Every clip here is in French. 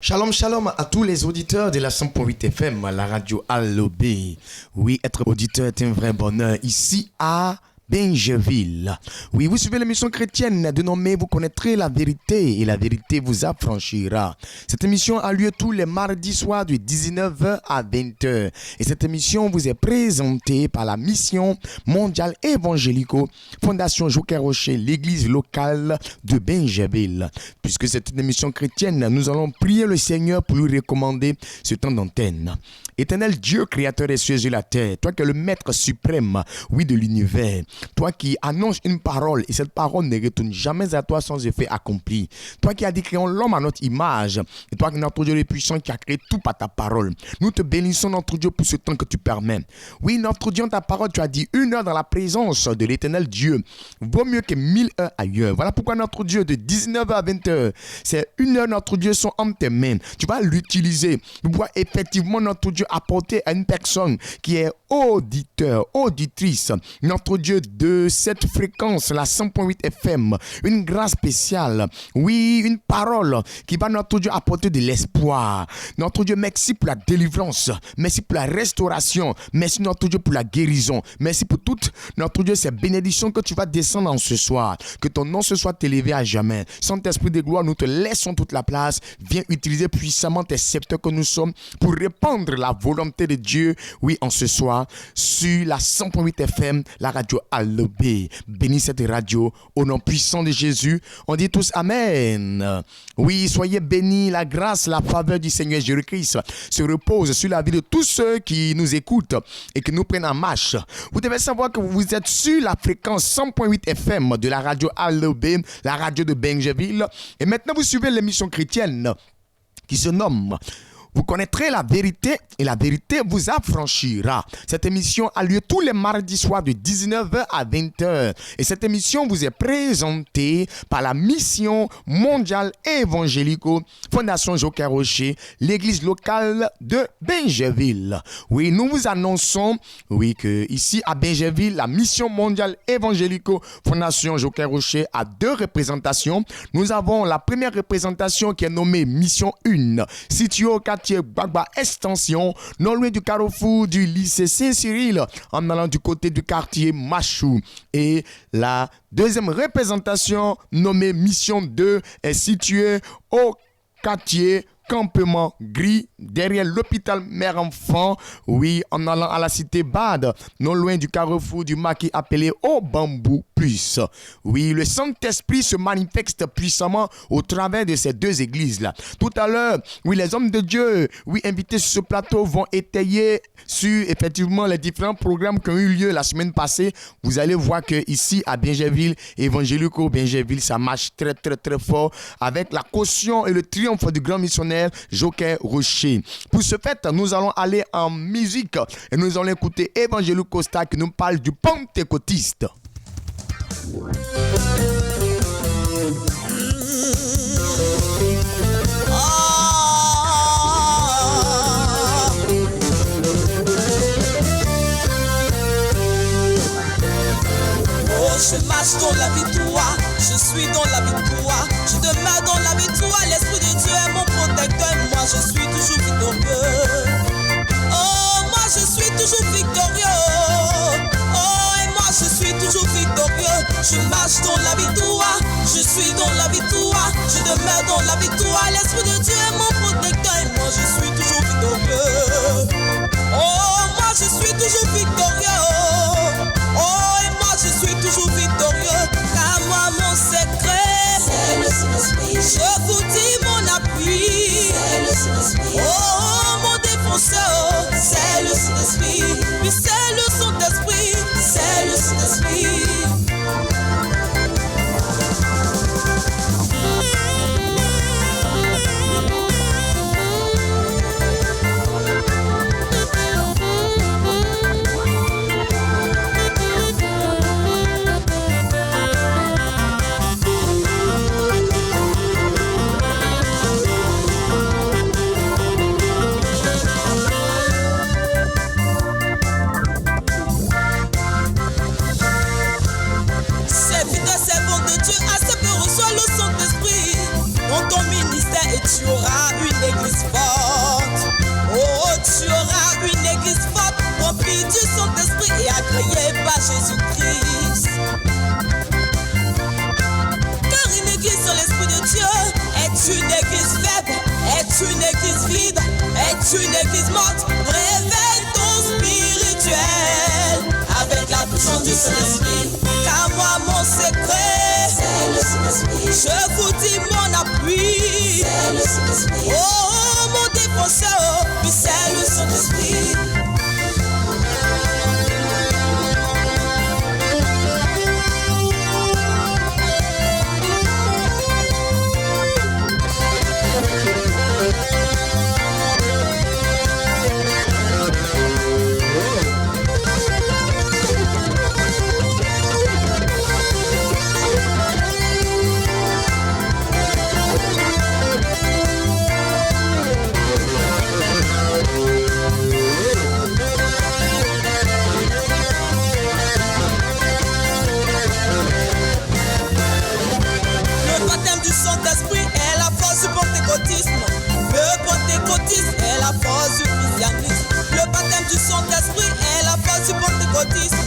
Shalom, shalom à tous les auditeurs de la 100.8 FM, la radio Alobé. Oui, être auditeur est un vrai bonheur ici à Bingeville. Oui, vous suivez l'émission chrétienne dénommée Vous connaîtrez la vérité et la vérité vous affranchira. Cette émission a lieu tous les mardis soirs de 19h à 20h. Et cette émission vous est présentée par la mission mondiale évangélico Fondation Joker Rocher, l'église locale de Bingeville. Puisque c'est une émission chrétienne, nous allons prier le Seigneur pour lui recommander ce temps d'antenne. Éternel Dieu, créateur des cieux et la terre, toi qui es le maître suprême, oui, de l'univers, toi qui annonces une parole et cette parole ne retourne jamais à toi sans effet accompli, toi qui as dit créons l'homme à notre image, et toi qui notre Dieu le puissant qui a créé tout par ta parole, nous te bénissons notre Dieu pour ce temps que tu permets. Oui, notre Dieu, en ta parole, tu as dit 1 heure dans la présence de l'éternel Dieu vaut mieux que 1000 heures ailleurs. Voilà pourquoi notre Dieu de 19h à 20h, c'est 1 heure, notre Dieu sont en tes mains. Tu vas l'utiliser pour pouvoir effectivement notre Dieu apporter à une personne qui est auditeur, auditrice, notre Dieu de cette fréquence, la 100.8 FM, une grâce spéciale, oui, une parole qui va notre Dieu apporter de l'espoir. Notre Dieu, merci pour la délivrance, merci pour la restauration, merci notre Dieu pour la guérison, merci pour toutes, notre Dieu, ces bénédictions que tu vas descendre en ce soir, que ton nom se soit élevé à jamais. Saint-Esprit de gloire, nous te laissons toute la place, viens utiliser puissamment tes sceptres que nous sommes pour répandre la volonté de Dieu, oui, en ce soir, sur la 100.8 FM, la radio Alobé. Bénis cette radio au nom puissant de Jésus. On dit tous Amen. Oui, soyez bénis. La grâce, la faveur du Seigneur Jésus-Christ se repose sur la vie de tous ceux qui nous écoutent et qui nous prennent en marche. Vous devez savoir que vous êtes sur la fréquence 100.8 FM de la radio Alobé, la radio de Bingeville. Et maintenant, vous suivez l'émission chrétienne qui se nomme Vous connaîtrez la vérité et la vérité vous affranchira. Cette émission a lieu tous les mardis soirs de 19h à 20h. Et cette émission vous est présentée par la mission mondiale évangélico Fondation Joker Rocher, l'église locale de Bingeville. Oui, nous vous annonçons, oui, que ici à Bingeville, la mission mondiale évangélico Fondation Joker Rocher a 2 représentations. Nous avons la première représentation qui est nommée Mission 1, située au quartier Gbagba Extension, non loin du carrefour du lycée Saint-Cyril, en allant du côté du quartier Machou. Et la deuxième représentation, nommée Mission 2, est située au quartier Campement Gris, derrière l'hôpital Mère-Enfant, oui, en allant à la cité Bade, non loin du carrefour du maquis appelé Au Bambou Plus. Oui, le Saint-Esprit se manifeste puissamment au travers de ces 2 églises-là. Tout à l'heure, oui, les hommes de Dieu, oui, invités sur ce plateau vont étayer sur, effectivement, les différents programmes qui ont eu lieu la semaine passée. Vous allez voir que ici à Bingeville, Évangélico Bingeville, ça marche très, très, très fort avec la caution et le triomphe du grand missionnaire Joker Rocher. Pour ce fait, nous allons aller en musique et nous allons écouter Évangélico Costa qui nous parle du pentecôtiste. Je marche dans la victoire, je suis dans la victoire, je demeure dans la victoire, l'Esprit de Dieu est mon protecteur, moi je suis toujours victorieux. Oh, moi je suis toujours victorieux. Oh, et moi je suis toujours victorieux. Je marche dans la victoire, je suis dans la victoire, je demeure dans la victoire, l'Esprit de Dieu est mon protecteur, et moi je suis toujours victorieux. Oh, moi je suis toujours victorieux. Oh, et moi je suis toujours victorieux, car moi mon secret, c'est le Saint-Esprit. Je vous dis mon appui, c'est le Saint-Esprit. Oh, mon défenseur, c'est le Saint-Esprit. Oui, c'est le Saint-Esprit, c'est le Saint-Esprit. église forte. Oh, tu auras une église forte, remplie du Saint-Esprit et agréée par Jésus-Christ. Car une église sans l'Esprit de Dieu est une église faible, est une église vide, est une église morte. Réveille ton spirituel avec la puissance du Saint-Esprit. Car moi, mon secret, c'est le Saint-Esprit. Je vous dis mon appui, c'est le Saint-Esprit. Oh, mon défenseur, puis c'est le Saint-Esprit. Le baptême du Saint-Esprit est la force du pentecôtisme. Le pentecôtisme est la force du christianisme. Le baptême du Saint-Esprit est la force du pentecôtisme.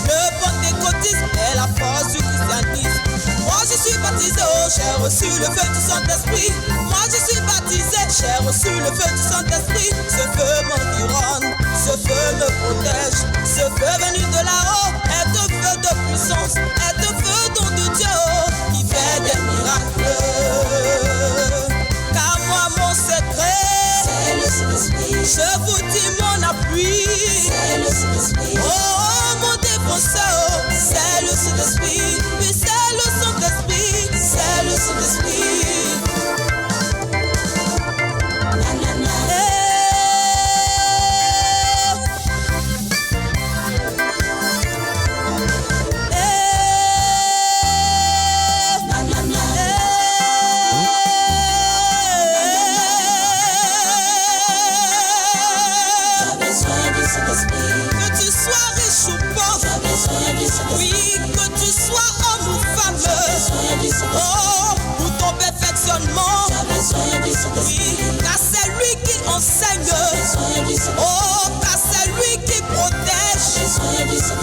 Le pentecôtisme est la force du christianisme. Moi je suis baptisé, oh, j'ai reçu le feu du Saint-Esprit. Moi je suis baptisé, j'ai reçu le feu du Saint-Esprit. Ce feu m'environne, ce feu me protège. Ce feu venu de là-haut est un feu de puissance, est un feu don de Dieu qui fait des miracles. Car moi mon secret, c'est le Saint-Esprit. Je vous dis mon appui, c'est le Saint-Esprit. Oh, mon défenseur, c'est le Saint-Esprit. Oui, c'est le Saint-Esprit, c'est le Saint-Esprit. Que tu sois riche ou pauvre, oui, que tu sois homme ou femme, oh, pour ton perfectionnement, oui, car c'est lui qui enseigne, oh, car c'est lui qui protège,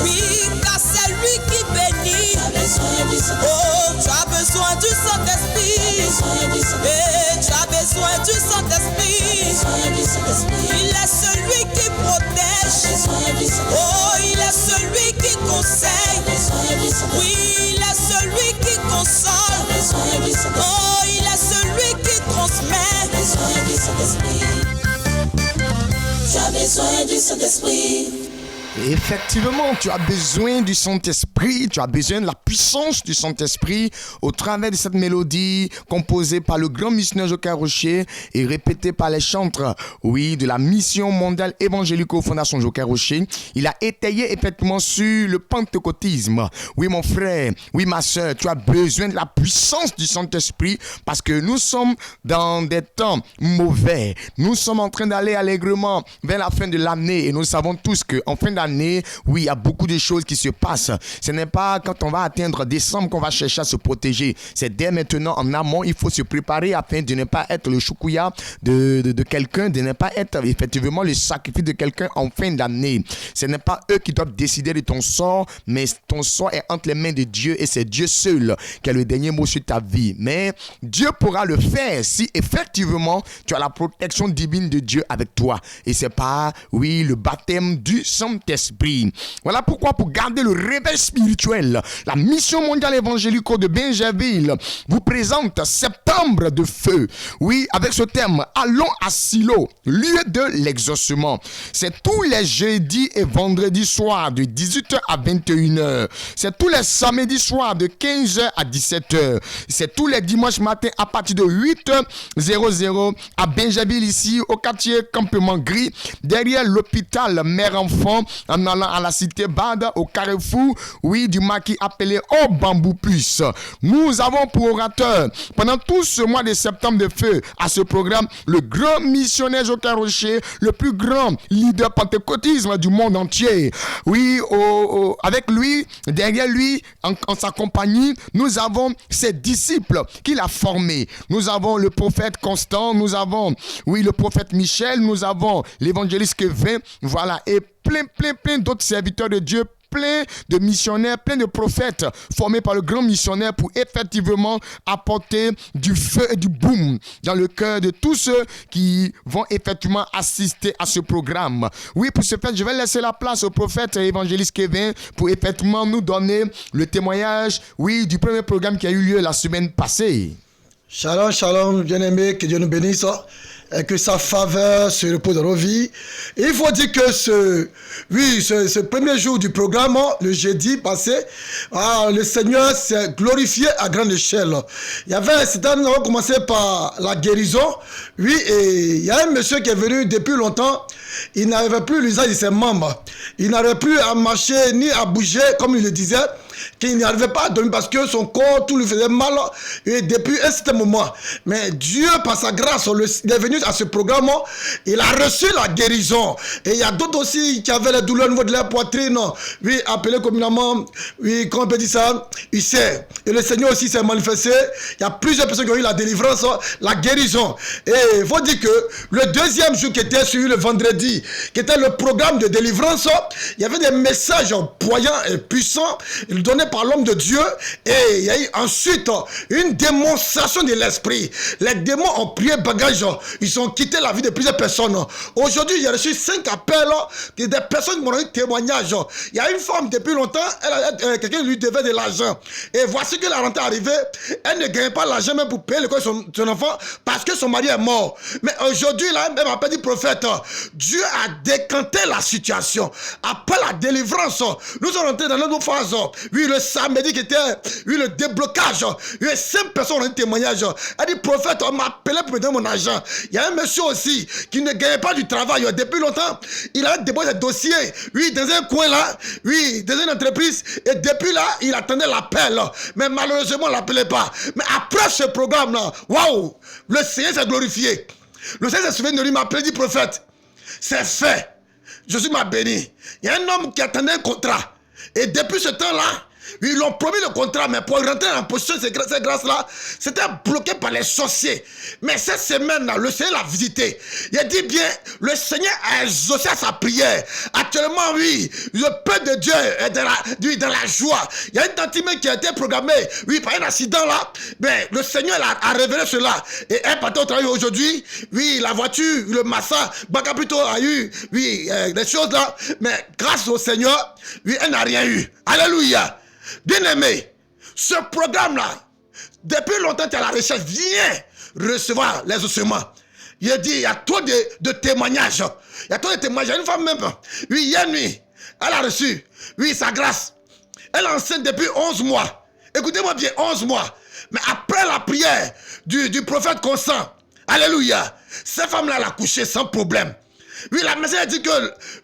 oui, car c'est lui qui bénit, oh, tu as besoin du Saint-Esprit, et tu as besoin du Saint-Esprit, il est celui qui protège, oh, il est celui qui conseille, oui, il est celui qui console, oh, il est celui qui transmet. Tu as besoin du Saint-Esprit. Effectivement, tu as besoin du Saint-Esprit, tu as besoin de la puissance du Saint-Esprit au travers de cette mélodie composée par le grand missionnaire Joker Rocher et répétée par les chantres, oui, de la mission mondiale évangélico-fondation Joker Rocher. Il a étayé effectivement sur le pentecôtisme. Oui, mon frère, oui, ma soeur, tu as besoin de la puissance du Saint-Esprit parce que nous sommes dans des temps mauvais. Nous sommes en train d'aller allègrement vers la fin de l'année et nous savons tous qu'en fin d'année, oui, il y a beaucoup de choses qui se passent. Ce n'est pas quand on va atteindre décembre qu'on va chercher à se protéger. C'est dès maintenant en amont, il faut se préparer afin de ne pas être le choukouya de quelqu'un, de ne pas être effectivement le sacrifice de quelqu'un en fin d'année. Ce n'est pas eux qui doivent décider de ton sort, mais ton sort est entre les mains de Dieu et c'est Dieu seul qui a le dernier mot sur ta vie. Mais Dieu pourra le faire si effectivement tu as la protection divine de Dieu avec toi. Et c'est pas, oui, le baptême du Saint-Esprit. Voilà pourquoi, pour garder le réveil spirituel, la mission mondiale évangélique de Bingerville vous présente Septembre de feu. Oui, avec ce thème, allons à Silo, lieu de l'exaucement. C'est tous les jeudis et vendredis soirs de 18h à 21h. C'est tous les samedis soirs de 15h à 17h. C'est tous les dimanches matins à partir de 8h00 à Bingerville, ici au quartier Campement Gris, derrière l'hôpital Mère-Enfant, en allant à la cité Bad, au carrefour, oui, du maquis appelé Au Bambou Plus. Nous avons pour orateur, pendant tout ce mois de septembre de feu, à ce programme, le grand missionnaire Joker Rocher, le plus grand leader pentecôtisme du monde entier. Oui, avec lui, derrière lui, en sa compagnie, nous avons ses disciples qu'il a formés. Nous avons le prophète Constant, nous avons, oui, le prophète Michel, nous avons l'évangéliste Kevin, voilà, et plein d'autres serviteurs de Dieu, plein de missionnaires, plein de prophètes formés par le grand missionnaire pour effectivement apporter du feu et du boom dans le cœur de tous ceux qui vont effectivement assister à ce programme. Oui, pour ce fait, je vais laisser la place au prophète et évangéliste Kevin pour effectivement nous donner le témoignage, oui, du premier programme qui a eu lieu la semaine passée. Shalom, shalom, bien-aimés, que Dieu nous bénisse et que sa faveur se repose dans nos vies. Et il faut dire que ce premier jour du programme, le jeudi passé, le Seigneur s'est glorifié à grande échelle. Nous avons commencé par la guérison. Oui, et il y a un monsieur qui est venu depuis longtemps. Il n'avait plus l'usage de ses membres. Il n'arrivait plus à marcher ni à bouger, comme il le disait, qu'il n'arrivait pas à dormir parce que son corps, tout lui faisait mal et depuis un certain moment. Mais Dieu, par sa grâce, il est venu à ce programme, il a reçu la guérison. Et il y a d'autres aussi qui avaient les douleurs au niveau de la poitrine, oui, appelé communément, oui, comment on peut dire ça, ulcère. Et le Seigneur aussi s'est manifesté. Il y a plusieurs personnes qui ont eu la délivrance, la guérison. Et il faut dire que le deuxième jour qui était suivi le vendredi, qui était le programme de délivrance, il y avait des messages poignants et puissants donnés par l'homme de Dieu. Et il y a eu ensuite une démonstration de l'esprit. Les démons ont pris bagage, ils ont quitté la vie de plusieurs personnes. Aujourd'hui, j'ai reçu 5 appels de des personnes qui m'ont donné témoignage. Il y a une femme depuis longtemps, quelqu'un lui devait de l'argent. Et voici que la rente est arrivée, elle ne gagne pas l'argent même pour payer l'école de son enfant parce que son mari est mort. Mais aujourd'hui, là, elle m'appelle dit prophète, Dieu a décanté la situation. Après la délivrance, nous sommes rentrés dans notre phase. Oui, le samedi qui était, oui, le déblocage. Oui, 5 personnes ont un témoignage. Elle dit, prophète, on m'a appelé pour me donner mon argent. Il y a un monsieur aussi qui ne gagnait pas du travail. Depuis longtemps, il a déposé des dossiers, oui, dans un coin là, oui, dans une entreprise. Et depuis là, il attendait l'appel. Mais malheureusement, on ne l'appelait pas. Mais après ce programme-là, waouh, le Seigneur s'est glorifié. Le Seigneur s'est souvenu de lui, m'a appelé, dit, prophète, c'est fait. Je suis ma béni. Il y a un homme qui attendait un contrat. Et depuis ce temps-là, ils lui ont promis le contrat, mais pour rentrer en position, ces grâces-là, c'était bloqué par les sorciers. Mais cette semaine-là, le Seigneur l'a visité. Il a dit bien, le Seigneur a exaucé sa prière. Actuellement, oui, le peuple de Dieu est dans la joie. Il y a une tantine qui a été programmée, oui, par un accident là. Mais le Seigneur a révélé cela. Et elle partait au travail aujourd'hui. Oui, la voiture, le massa, Baka plutôt a eu, oui, des choses là. Mais grâce au Seigneur, oui, elle n'a rien eu. Alléluia. Bien-aimé, ce programme-là, depuis longtemps, tu es à la recherche, viens recevoir les ossements. Il a dit, il y a trop de témoignages. Il y a trop de témoignages. Il y a une femme même, oui, hier nuit, elle a reçu, oui, sa grâce. Elle est enceinte depuis 11 mois. Écoutez-moi bien, 11 mois. Mais après la prière du prophète Constant, alléluia, cette femme-là, elle a couché sans problème. Oui, la médecin a dit que,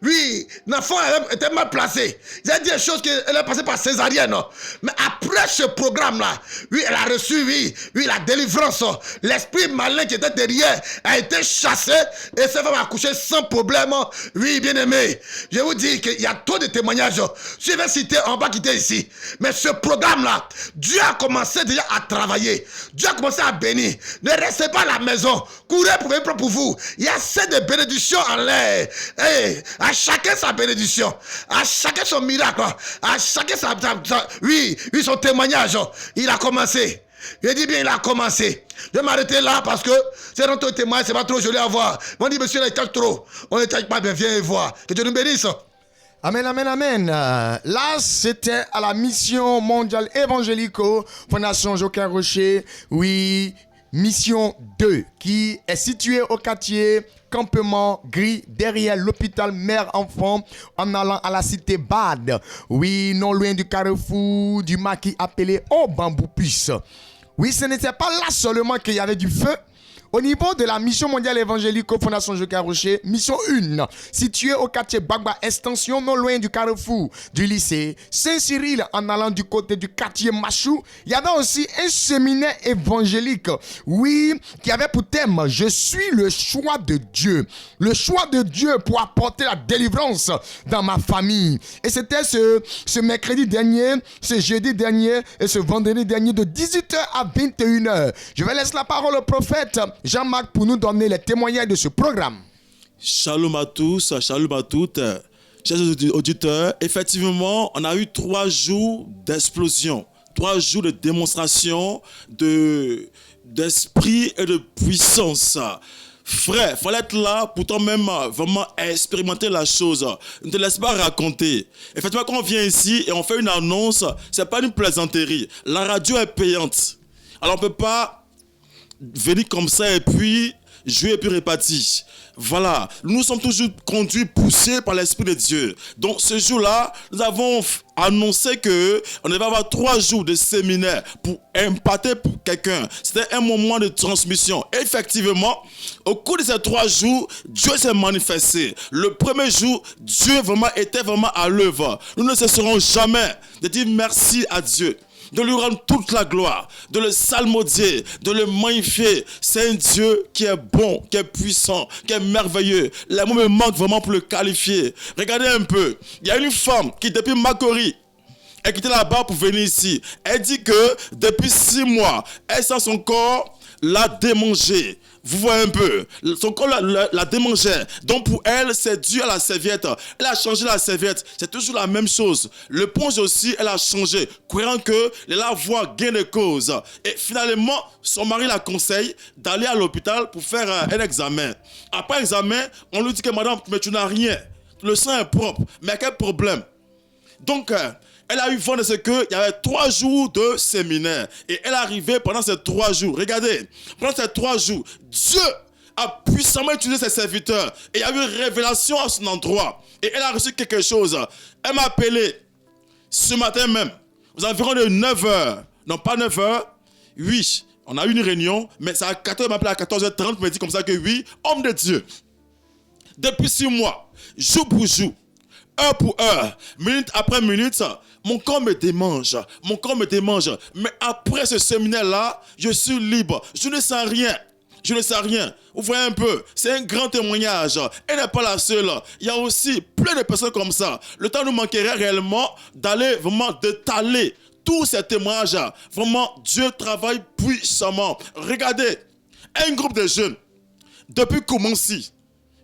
oui, l'enfant était mal placé. Il a dit des choses qu'elle est passée par césarienne. Mais après ce programme-là, oui, elle a reçu, oui, la délivrance. L'esprit malin qui était derrière a été chassé et cette femme a accouché sans problème. Oui, bien aimé, je vous dis qu'il y a trop de témoignages. Je vais citer, on va quitter ici. Mais ce programme-là, Dieu a commencé déjà à travailler. Dieu a commencé à bénir. Ne restez pas à la maison. Courez pour vous. Il y a assez de bénédictions en l'air. Hey, à chacun sa bénédiction, à chacun son miracle, à chacun oui, son témoignage. Il a commencé. Je dis bien, il a commencé. Je vais m'arrêter là parce que c'est dans ton témoignage, c'est pas trop joli à voir. On dit, monsieur, il est trop. On ne tâche pas bien, viens voir. Que Dieu nous bénisse. Amen, amen, amen. Là, c'était à la mission mondiale évangélico, Fondation Joker Rocher, oui, mission 2, qui est située au quartier Campement Gris, derrière l'hôpital mère-enfant, en allant à la cité Bad. Oui, non loin du carrefour du maquis appelé Au Bambou Plus. Oui, ce n'était pas là seulement qu'il y avait du feu. Au niveau de la mission mondiale évangélique Fondation Joker Rocher, mission 1, située au quartier Bagba Extension, non loin du carrefour du lycée Saint-Cyril, en allant du côté du quartier Machou, il y avait aussi un séminaire évangélique, oui, qui avait pour thème « Je suis le choix de Dieu ». Le choix de Dieu pour apporter la délivrance dans ma famille. Et c'était ce mercredi dernier, ce jeudi dernier et ce vendredi dernier de 18h à 21h. Je vais laisser la parole au prophète Jean-Marc pour nous donner les témoignages de ce programme. Shalom à tous, shalom à toutes. Chers auditeurs, effectivement, on a eu 3 jours d'explosion, 3 jours de démonstration d'esprit et de puissance. Frère, il fallait être là pour toi-même vraiment expérimenter la chose. Ne te laisse pas raconter. Effectivement, quand on vient ici et on fait une annonce, ce n'est pas une plaisanterie. La radio est payante. Alors on ne peut pas venir comme ça et puis jouer et puis répartir. Voilà, nous sommes toujours conduits, poussés par l'Esprit de Dieu. Donc ce jour-là, nous avons annoncé qu'on devait avoir 3 jours de séminaire pour impacter pour quelqu'un. C'était un moment de transmission. Et effectivement, au cours de ces 3 jours, Dieu s'est manifesté. Le premier jour, Dieu était vraiment à l'œuvre. Nous ne cesserons jamais de dire merci à Dieu, de lui rendre toute la gloire, de le salmodier, de le magnifier. C'est un Dieu qui est bon, qui est puissant, qui est merveilleux. Les mots me manquent vraiment pour le qualifier. Regardez un peu, il y a une femme qui depuis Macquarie est quittée là-bas pour venir ici. Elle dit que depuis 6 mois, elle sent son corps la démanger. Vous voyez un peu, son corps la démangeait. Donc pour elle, c'est dû à la serviette. Elle a changé la serviette. C'est toujours la même chose. Le ponge aussi, elle a changé, croyant que la voix gain de cause. Et finalement, son mari la conseille d'aller à l'hôpital pour faire un examen. Après l'examen, on lui dit que madame, mais tu n'as rien. Le sang est propre. Mais quel problème? Donc, elle a eu vent de ce qu'il y avait 3 jours de séminaire. Et elle est arrivée pendant ces 3 jours. Regardez, pendant ces 3 jours, Dieu a puissamment utilisé ses serviteurs. Et il y a eu une révélation à son endroit. Et elle a reçu quelque chose. Elle m'a appelé ce matin même, aux environs de 9h. Non, pas 9h. Oui, on a eu une réunion, mais c'est à 14h, elle m'a appelé à 14h30 pour me dire comme ça que oui, homme de Dieu, depuis 6 mois, jour pour jour, heure pour heure, minute après minute, mon corps me démange. Mon corps me démange. Mais après ce séminaire-là, je suis libre. Je ne sens rien. Je ne sens rien. Vous voyez un peu, c'est un grand témoignage. Elle n'est pas la seule. Il y a aussi plein de personnes comme ça. Le temps nous manquerait réellement d'aller vraiment détaler tous ces témoignages. Vraiment, Dieu travaille puissamment. Regardez, un groupe de jeunes, depuis Koumansi,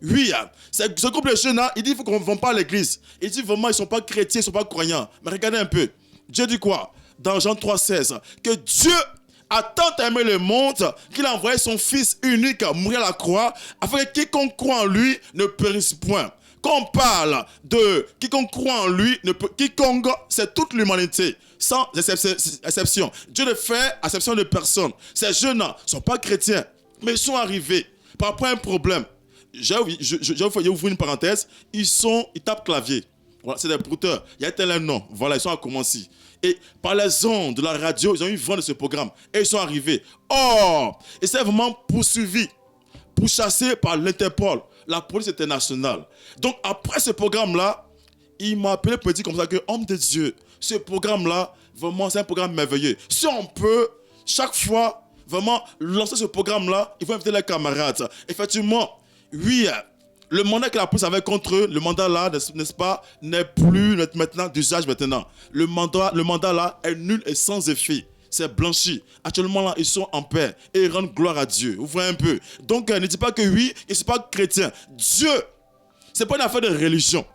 oui, ce groupe de jeunes, il dit qu'il ne vont pas à l'église. Il dit vraiment, ils ne sont pas chrétiens, ils ne sont pas croyants. Mais regardez un peu. Dieu dit quoi? Dans Jean 3,16, que Dieu a tant aimé le monde qu'il a envoyé son Fils unique mourir à la croix afin que quiconque croit en lui ne périsse point. Quand on parle de quiconque croit en lui, quiconque, c'est toute l'humanité, sans exception. Dieu ne fait exception de personne. Ces jeunes ne sont pas chrétiens, mais ils sont arrivés par rapport à un problème. Je vais ouvrir une parenthèse. Ils tapent clavier. Voilà, c'est des brouteurs. Il y a tel un nom. Voilà, ils sont à commencer. Et par les ondes de la radio, ils ont eu vent de ce programme. Et ils sont arrivés. Oh! Et c'est vraiment poursuivi, pourchassé par l'Interpol, la police internationale. Donc après ce programme-là, il m'a appelé pour dire comme ça que, homme de Dieu, ce programme-là, vraiment, c'est un programme merveilleux. Si on peut, chaque fois, vraiment, lancer ce programme-là, il faut inviter les camarades. Effectivement, oui, le mandat que la police avait contre eux, le mandat là, n'est-ce pas, n'est plus maintenant d'usage maintenant. Le mandat là est nul et sans effet. C'est blanchi. Actuellement là, ils sont en paix et ils rendent gloire à Dieu. Vous voyez un peu. Donc, ne dites pas que oui, ils ne sont pas chrétiens. Dieu, ce n'est pas une affaire de religion.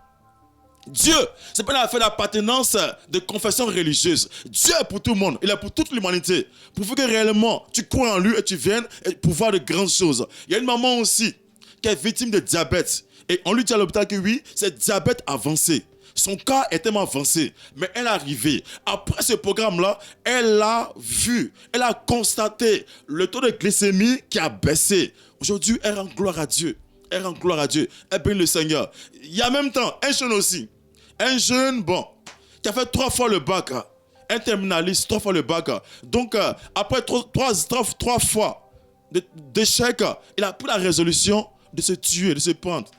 Dieu, ce n'est pas une affaire d'appartenance de confession religieuse. Dieu est pour tout le monde. Il est pour toute l'humanité. Pour que réellement tu crois en lui et tu viennes pour voir de grandes choses. Il y a une maman aussi qui est victime de diabète. Et on lui dit à l'hôpital que oui, c'est diabète avancé. Son cas est tellement avancé. Mais elle est arrivée. Après ce programme-là, elle a vu, elle a constaté le taux de glycémie qui a baissé. Aujourd'hui, elle rend gloire à Dieu. Elle rend gloire à Dieu. Elle bénit le Seigneur. Il y a en même temps un jeune aussi. Un jeune, qui a fait 3 fois le bac. Un terminaliste, 3 fois le bac. Donc, après 3 fois, d'échec, il a pris la résolution de se tuer, de se pendre.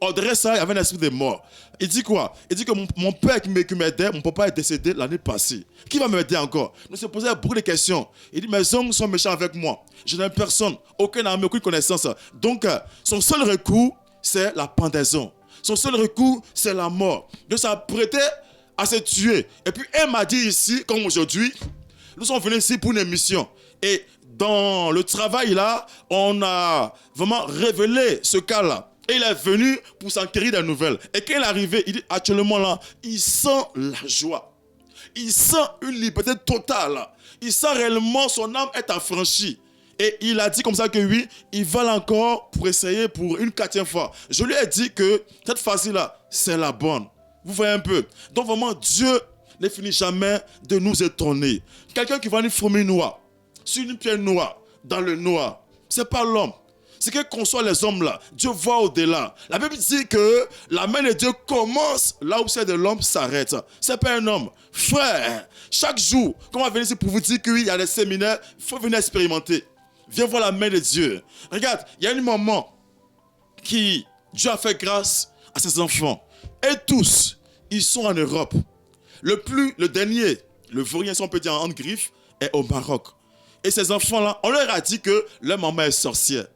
Or, derrière ça, il y avait un esprit de mort. Il dit quoi? Il dit que mon père qui m'aidait, mon papa est décédé l'année passée. Qui va m'aider encore? Nous se posait beaucoup de questions. Il dit, mes oncles sont méchants avec moi. Je n'ai personne, aucune armée, aucune connaissance. Donc, son seul recours, c'est la pendaison. Son seul recours, c'est la mort. Donc, ça prêtait à se tuer. Et puis, elle m'a dit ici, comme aujourd'hui, nous sommes venus ici pour une émission. Et dans le travail là, on a vraiment révélé ce cas-là. Et il est venu pour s'enquérir des nouvelles. Et quand il est arrivé, il dit actuellement là, il sent la joie. Il sent une liberté totale. Il sent réellement son âme est affranchie. Et il a dit comme ça que oui, il va encore pour essayer pour une 4e fois. Je lui ai dit que cette fois-ci là, c'est la bonne. Vous voyez un peu. Donc vraiment, Dieu ne finit jamais de nous étonner. Quelqu'un qui va une fourmi noire, sur une pierre noire, dans le noir, c'est pas l'homme. C'est que conçoit les hommes là. Dieu voit au-delà. La Bible dit que la main de Dieu commence là où celle de l'homme s'arrête. C'est pas un homme. Frère, chaque jour, quand on va venir ici pour vous dire qu'il y a des séminaires, il faut venir expérimenter. Viens voir la main de Dieu. Regarde, il y a un moment qui Dieu a fait grâce à ses enfants. Et tous, ils sont en Europe. Le dernier, le vaurien, si on peut dire en griffe, est au Maroc. Et ces enfants-là, on leur a dit que leur maman est sorcière.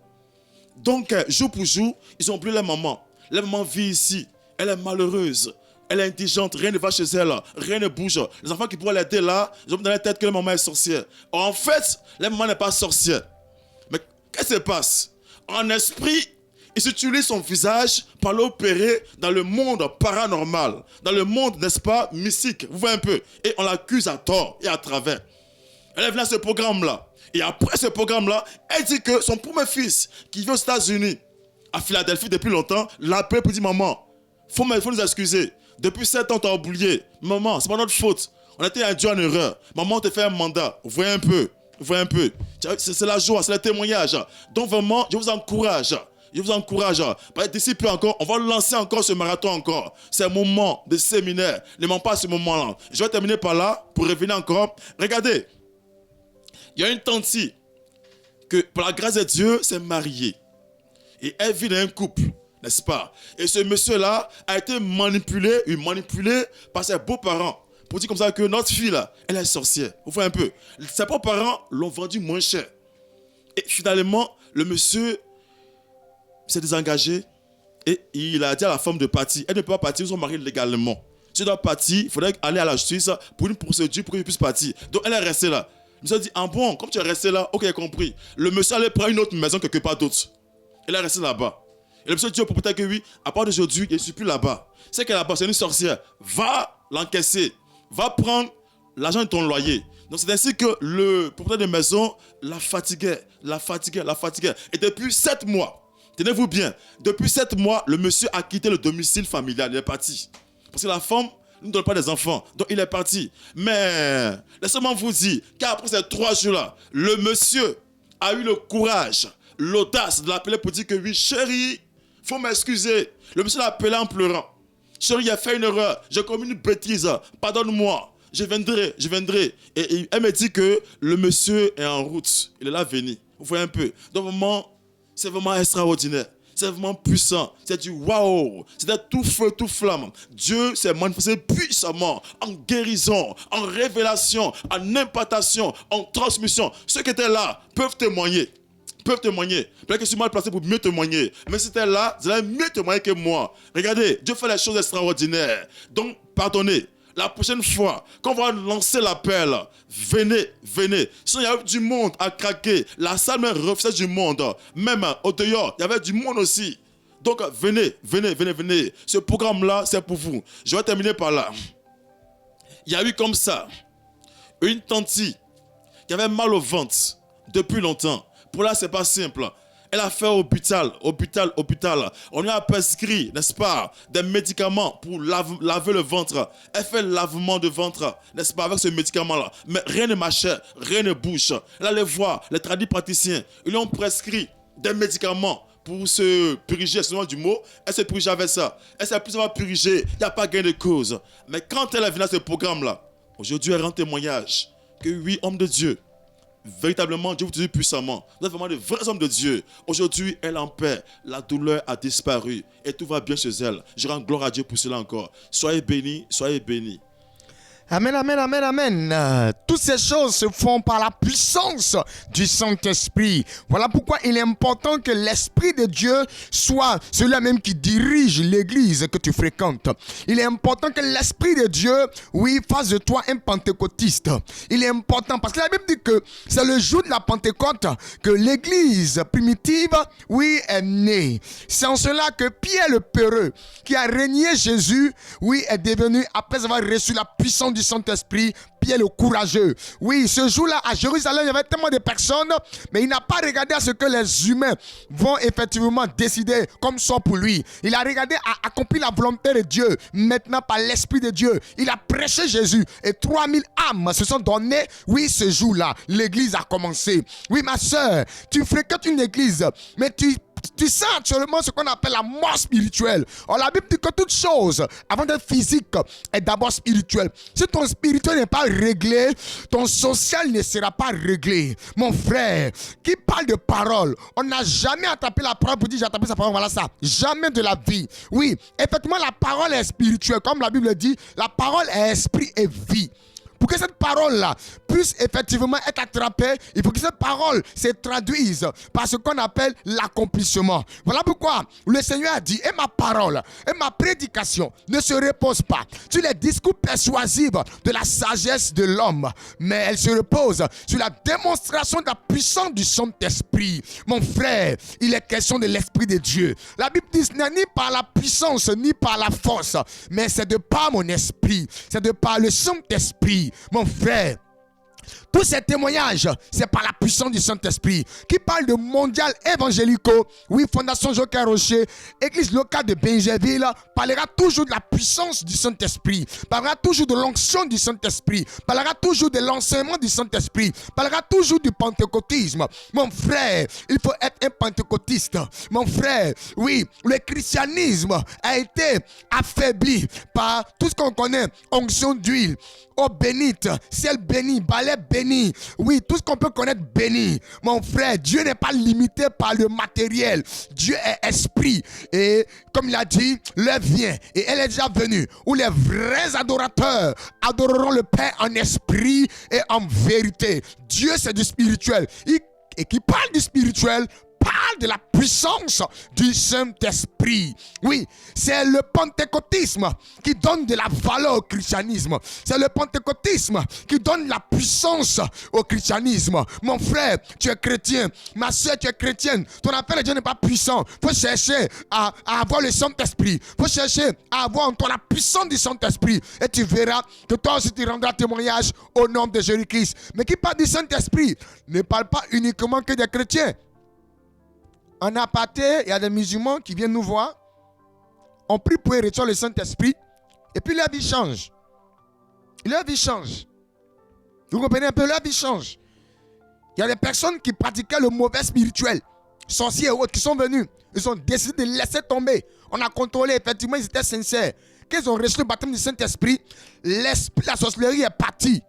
Donc, jour pour jour, ils ont oublié leur maman. Leur maman vit ici. Elle est malheureuse. Elle est indigente. Rien ne va chez elle. Rien ne bouge. Les enfants qui pourraient l'aider là, ils ont dans la tête que leur maman est sorcière. En fait, leur maman n'est pas sorcière. Mais qu'est-ce qui se passe? En esprit, il utilise son visage pour l'opérer dans le monde paranormal. Dans le monde, n'est-ce pas, mystique. Vous voyez un peu. Et on l'accuse à tort et à travers. Elle est venue à ce programme-là. Et après ce programme-là, elle dit que son premier fils, qui vit aux États-Unis, à Philadelphie depuis longtemps, l'appelle pour dire maman, faut nous excuser. Depuis 7 ans, tu as oublié. Maman, c'est pas notre faute. On était induits en erreur. Maman, on te fait un mandat. Vous voyez un peu. Vous voyez un peu. C'est la joie, c'est le témoignage. Donc vraiment, je vous encourage. Je vous encourage. D'ici peu encore, on va lancer encore ce marathon encore. C'est un moment de séminaire. Ne manque pas ce moment-là. Je vais terminer par là pour revenir encore. Regardez. Il y a une tante que, pour la grâce de Dieu, s'est mariée. Et elle vit dans un couple, n'est-ce pas? Et ce monsieur-là a été manipulé par ses beaux-parents. Pour dire comme ça que notre fille, là, elle est sorcière. Vous voyez un peu. Ses beaux-parents l'ont vendu moins cher. Et finalement, le monsieur s'est désengagé. Et il a dit à la femme de partir. Elle ne peut pas partir, ils sont mariés légalement. Si elle doit partir, il faudrait aller à la justice pour une procédure pour qu'il puisse partir. Donc elle est restée là. Le monsieur a dit, ah bon, comme tu es resté là, ok, j'ai compris. Le monsieur allait prendre une autre maison quelque part d'autre. Il est resté là-bas. Et le monsieur dit au propriétaire que oui, à part d'aujourd'hui, je ne suis plus là-bas. C'est qu'elle est là-bas, c'est une sorcière. Va l'encaisser. Va prendre l'argent de ton loyer. Donc c'est ainsi que le propriétaire de maison la fatiguait. Et depuis 7 mois, tenez-vous bien, depuis 7 mois, le monsieur a quitté le domicile familial. Il est parti. Parce que la femme ne donne pas des enfants. Donc il est parti. Mais laissez-moi vous dire qu'après ces 3 jours-là, le monsieur a eu le courage, l'audace de l'appeler pour dire que oui, chérie, faut m'excuser. Le monsieur l'a appelé en pleurant. Chérie, j'ai fait une erreur. J'ai commis une bêtise. Pardonne-moi. Je viendrai. Et elle me dit que le monsieur est en route. Il est là venu. Vous voyez un peu. Donc vraiment, c'est vraiment extraordinaire. C'est vraiment puissant. C'est du waouh. C'était tout feu, tout flamme. Dieu s'est manifesté puissamment en guérison, en révélation, en impartation, en transmission. Ceux qui étaient là peuvent témoigner. Peut-être que je suis mal placé pour mieux témoigner. Mais si tu es là, vous allez mieux témoigner que moi. Regardez, Dieu fait les choses extraordinaires. Donc, pardonnez. La prochaine fois, quand on va lancer l'appel, venez. Sinon, il y avait du monde à craquer. La salle même reflète du monde. Même au dehors, il y avait du monde aussi. Donc, venez. Ce programme-là, c'est pour vous. Je vais terminer par là. Il y a eu comme ça une tante qui avait mal au ventre depuis longtemps. Pour là, c'est pas simple. Elle a fait hôpital. On lui a prescrit, n'est-ce pas, des médicaments pour laver le ventre. Elle fait le lavement de ventre, n'est-ce pas, avec ce médicament-là. Mais rien ne marchait, rien ne bouge. Elle allait voir les tradipraticiens. Ils lui ont prescrit des médicaments pour se purger, excusez-moi du mot. Elle s'est purgée avec ça. Elle s'est plus avoir purgée. Il n'y a pas gain de cause. Mais quand elle est venue à ce programme-là, aujourd'hui, elle rend témoignage que oui, homme de Dieu, véritablement, Dieu vous utilise puissamment. Vous êtes vraiment de vrais hommes de Dieu. Aujourd'hui, elle est en paix. La douleur a disparu et tout va bien chez elle. Je rends gloire à Dieu pour cela encore. Soyez bénis, soyez bénis. Amen, amen, amen, amen. Toutes ces choses se font par la puissance du Saint-Esprit. Voilà pourquoi il est important que l'Esprit de Dieu soit celui-là même qui dirige l'église que tu fréquentes. Il est important que l'Esprit de Dieu, oui, fasse de toi un pentecôtiste. Il est important parce que la Bible dit que c'est le jour de la Pentecôte que l'église primitive, oui, est née. C'est en cela que Pierre le Peureux, qui a régné Jésus, oui, est devenu, après avoir reçu la puissance du Saint-Esprit, Pierre le courageux. Oui, ce jour-là, à Jérusalem, il y avait tellement de personnes, mais il n'a pas regardé à ce que les humains vont effectivement décider comme ça pour lui. Il a regardé à accomplir la volonté de Dieu, maintenant par l'Esprit de Dieu. Il a prêché Jésus et 3000 âmes se sont données. Oui, ce jour-là, l'église a commencé. Oui, ma soeur, tu fréquentes une église, mais tu sens actuellement ce qu'on appelle la mort spirituelle. Or, la Bible dit que toute chose, avant d'être physique, est d'abord spirituelle. Si ton spirituel n'est pas réglé, ton social ne sera pas réglé. Mon frère, qui parle de parole, on n'a jamais attrapé la parole pour dire j'ai attrapé sa parole, voilà ça. Jamais de la vie. Oui, effectivement, la parole est spirituelle. Comme la Bible dit, la parole est esprit et vie. Pour que cette parole-là puisse effectivement être attrapée, il faut que cette parole se traduise par ce qu'on appelle l'accomplissement. Voilà pourquoi le Seigneur a dit, et ma parole, et ma prédication ne se repose pas sur les discours persuasifs de la sagesse de l'homme, mais elle se repose sur la démonstration de la puissance du Saint-Esprit. Mon frère, il est question de l'Esprit de Dieu. La Bible dit, ce n'est ni par la puissance, ni par la force, mais c'est de par mon esprit, c'est de par le Saint-Esprit. Mon frère, tous ces témoignages, c'est par la puissance du Saint-Esprit qui parle de mondial évangélico. Oui, Fondation Joker Rocher, église locale de Benjeville, parlera toujours de la puissance du Saint-Esprit, parlera toujours de l'onction du Saint-Esprit, parlera toujours de l'enseignement du Saint-Esprit, parlera toujours du pentecôtisme. Mon frère, il faut être un pentecôtiste. Mon frère, oui, le christianisme a été affaibli par tout ce qu'on connaît, onction d'huile, eau bénite, ciel béni, balai béni. Oui, tout ce qu'on peut connaître béni. Mon frère, Dieu n'est pas limité par le matériel. Dieu est esprit. Et comme il a dit, l'heure vient et elle est déjà venue où les vrais adorateurs adoreront le Père en esprit et en vérité. Dieu, c'est du spirituel. Et qui parle du spirituel, parle de la puissance du Saint-Esprit. Oui, c'est le pentecôtisme qui donne de la valeur au christianisme. C'est le pentecôtisme qui donne la puissance au christianisme. Mon frère, tu es chrétien. Ma soeur, tu es chrétienne. Ton appel de Dieu n'est pas puissant. Il faut chercher à avoir le Saint-Esprit. Il faut chercher à avoir en toi la puissance du Saint-Esprit. Et tu verras que toi aussi tu rendras témoignage au nom de Jésus-Christ. Mais qui parle du Saint-Esprit ne parle pas uniquement que des chrétiens. En aparté, il y a des musulmans qui viennent nous voir. On prie pour y recevoir le Saint-Esprit. Et puis leur vie change. Leur vie change. Vous comprenez un peu? Leur vie change. Il y a des personnes qui pratiquaient le mauvais spirituel. Sorciers et autres qui sont venus. Ils ont décidé de laisser tomber. On a contrôlé. Effectivement, ils étaient sincères. Quand ils ont reçu le baptême du Saint-Esprit, la sorcellerie est partie.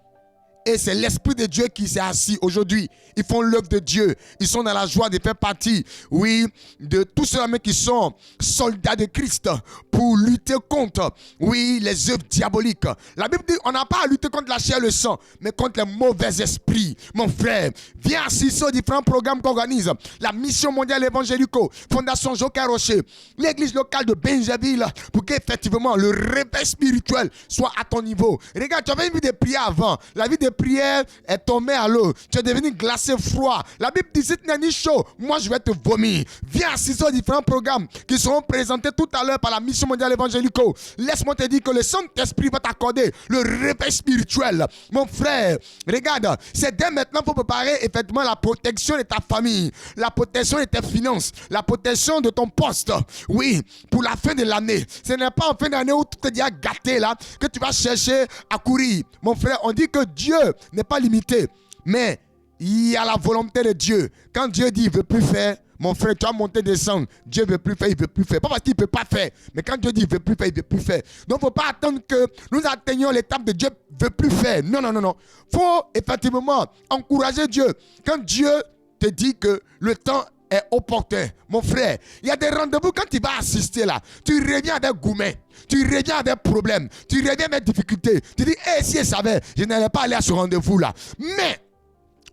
Et c'est l'Esprit de Dieu qui s'est assis aujourd'hui. Ils font l'œuvre de Dieu. Ils sont dans la joie de faire partie, oui, de tous ceux qui sont soldats de Christ pour lutter contre, oui, les œuvres diaboliques. La Bible dit, on n'a pas à lutter contre la chair et le sang, mais contre les mauvais esprits. Mon frère, viens assister aux différents programmes qu'organise la Mission mondiale évangélico, Fondation Joker Rocher, l'église locale de Benjeville, pour qu'effectivement le réveil spirituel soit à ton niveau. Regarde, tu avais une vie de prière avant. La vie de prière est tombée à l'eau. Tu es devenu glacé froid. La Bible dit, si tu n'es ni chaud, moi je vais te vomir. Viens assister aux différents programmes qui seront présentés tout à l'heure par la Mission mondiale évangélico. Laisse-moi te dire que le Saint-Esprit va t'accorder le réveil spirituel. Mon frère, regarde, c'est dès maintenant pour préparer effectivement la protection de ta famille, la protection de tes finances, la protection de ton poste. Oui, pour la fin de l'année. Ce n'est pas en fin d'année où tu te dis gâté là, que tu vas chercher à courir. Mon frère, on dit que Dieu n'est pas limité, mais il y a la volonté de Dieu. Quand Dieu dit il ne veut plus faire, mon frère, tu as monté, descendre. Dieu ne veut plus faire, il ne veut plus faire. Pas parce qu'il ne peut pas faire, mais quand Dieu dit il ne veut plus faire, il ne veut plus faire. Donc, il ne faut pas attendre que nous atteignions l'étape de Dieu ne veut plus faire. Non. Il faut effectivement encourager Dieu. Quand Dieu te dit que le temps est opportun, mon frère, il y a des rendez-vous quand tu vas assister là, tu reviens avec gourmet, tu reviens avec problèmes, tu reviens avec difficultés. Tu dis, si je savais, je n'allais pas aller à ce rendez-vous là. Mais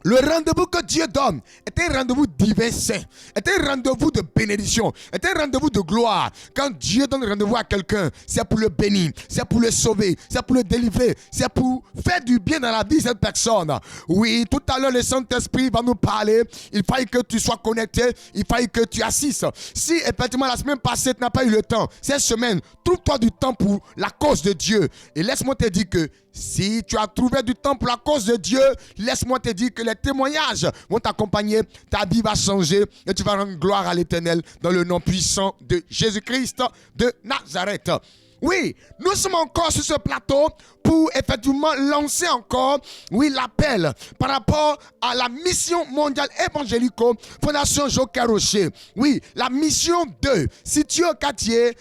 le rendez-vous que Dieu donne est un rendez-vous divin saint, est un rendez-vous de bénédiction, est un rendez-vous de gloire. Quand Dieu donne rendez-vous à quelqu'un, c'est pour le bénir, c'est pour le sauver, c'est pour le délivrer, c'est pour faire du bien dans la vie de cette personne. Oui, tout à l'heure, le Saint-Esprit va nous parler. Il fallait que tu sois connecté, il fallait que tu assistes. Si effectivement la semaine passée, tu n'as pas eu le temps, cette semaine, trouve-toi du temps pour la cause de Dieu. Et laisse-moi te dire que si tu as trouvé du temps pour la cause de Dieu, laisse-moi te dire que les témoignages vont t'accompagner, ta vie va changer et tu vas rendre gloire à l'Éternel dans le nom puissant de Jésus-Christ de Nazareth. Oui, nous sommes encore sur ce plateau pour effectivement lancer encore, l'appel par rapport à la mission mondiale évangélico Fondation Joker Rocher. Oui, la mission 2, située au quartier,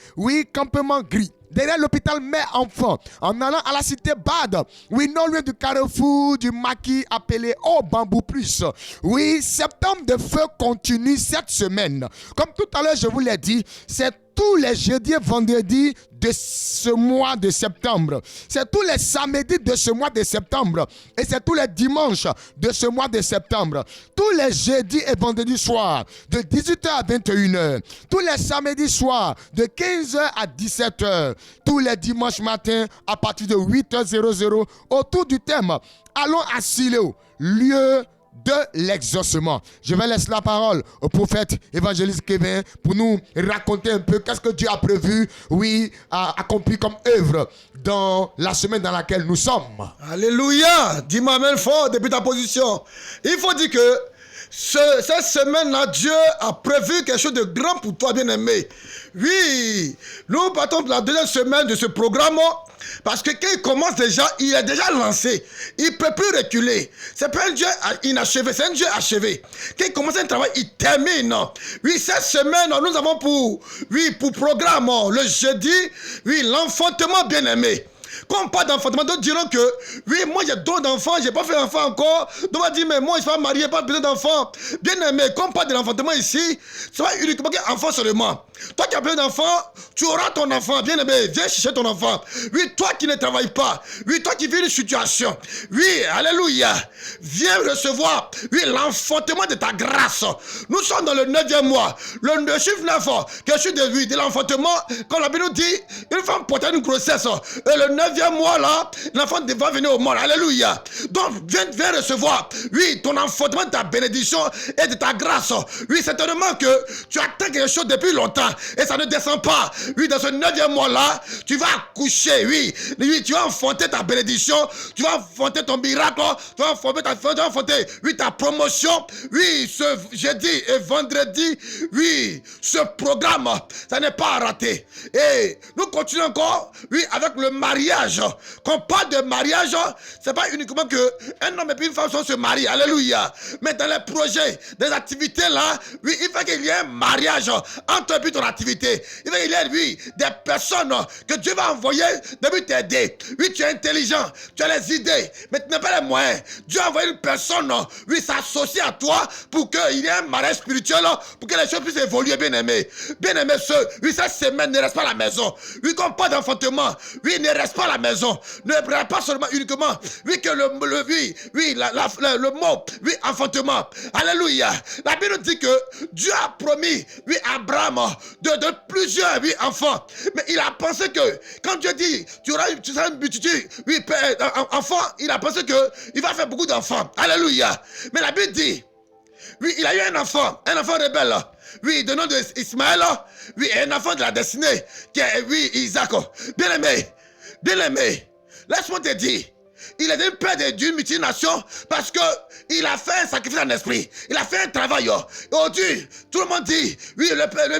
campement gris. Derrière l'hôpital mère-enfant, en allant à la cité Bad, non loin du carrefour du maquis appelé Au Bambou Plus. Septembre de feu continue cette semaine. Comme tout à l'heure, je vous l'ai dit, c'est tous les jeudis et vendredis de ce mois de septembre. C'est tous les samedis de ce mois de septembre. Et c'est tous les dimanches de ce mois de septembre. Tous les jeudis et vendredis soirs de 18h à 21h. Tous les samedis soirs de 15h à 17h. Tous les dimanches matins à partir de 8h00 autour du thème Allons à Siléo, lieu de l'exaucement. Je vais laisser la parole au prophète évangéliste Kevin pour nous raconter un peu qu'est-ce que Dieu a prévu, accompli comme œuvre dans la semaine dans laquelle nous sommes. Alléluia. Dis-moi amen fort depuis ta position. Il faut dire que cette semaine-là, Dieu a prévu quelque chose de grand pour toi, bien-aimé. Oui, nous partons pour la deuxième semaine de ce programme. Parce que quand il commence déjà, il est déjà lancé. Il ne peut plus reculer. C'est pas un Dieu inachevé, c'est un Dieu achevé. Quand il commence un travail, il termine. Oui, cette semaine, nous avons pour programme le jeudi, l'enfantement bien-aimé. Quand on parle d'enfantement, d'autres diront que moi j'ai d'autres d'enfants, j'ai pas fait enfant encore. D'autres vont dire, mais moi je suis pas marié, pas besoin d'enfants. Bien aimé, quand on parle de l'enfantement ici, c'est pas uniquement qu'un enfant seulement. Toi qui as besoin d'enfants, tu auras ton enfant. Bien aimé, viens chercher ton enfant. Toi qui ne travailles pas. Toi qui vis une situation. Alléluia. Viens recevoir, l'enfantement de ta grâce. Nous sommes dans le 9e mois. Le chiffre 9, quelque chose de l'enfantement, quand la Bible nous dit, une femme porte une grossesse. Et le 9e mois là, l'enfant va venir au monde. Alléluia. Donc, viens recevoir, ton enfantement de ta bénédiction et de ta grâce. Certainement que tu attends quelque chose depuis longtemps et ça ne descend pas. Dans ce 9e mois là, tu vas accoucher. Tu vas enfanter ta bénédiction, tu vas enfanter ton miracle, tu vas enfanter ta promotion. Ce jeudi et vendredi, ce programme, ça n'est pas à rater. Et nous continuons encore, avec le mariage. Quand on parle de mariage, c'est pas uniquement que un homme et puis une femme sont se marient. Alléluia. Mais dans les projets, des activités là, il faut qu'il y ait un mariage entre et puis ton activité. Il faut qu'il y ait, des personnes que Dieu va envoyer de t'aider. Tu es intelligent, tu as les idées, mais tu n'as pas les moyens. Dieu a envoyé une personne, s'associer à toi pour qu'il y ait un mariage spirituel, pour que les choses puissent évoluer, bien aimé. Bien aimé, cette semaine, ne reste pas à la maison. Quand on parle d'enfantement, ne reste pas à la maison. Ne reste pas seulement uniquement, que le mot, enfantement. Alléluia. La Bible dit que Dieu a promis, Abraham, de plusieurs, enfants. Mais il a pensé que, quand Dieu dit, tu seras une multitude, enfants, il a pensé que il va faire beaucoup d'enfants. Alléluia. Mais la Bible dit, il a eu un enfant rebelle. De nom d'Ismaël, et un enfant de la destinée, qui est, Isaac. Bien aimé, laisse-moi te dire, il est devenu père d'une multination parce que il a fait un sacrifice en esprit. Il a fait un travail. Aujourd'hui, tout le monde dit, oui,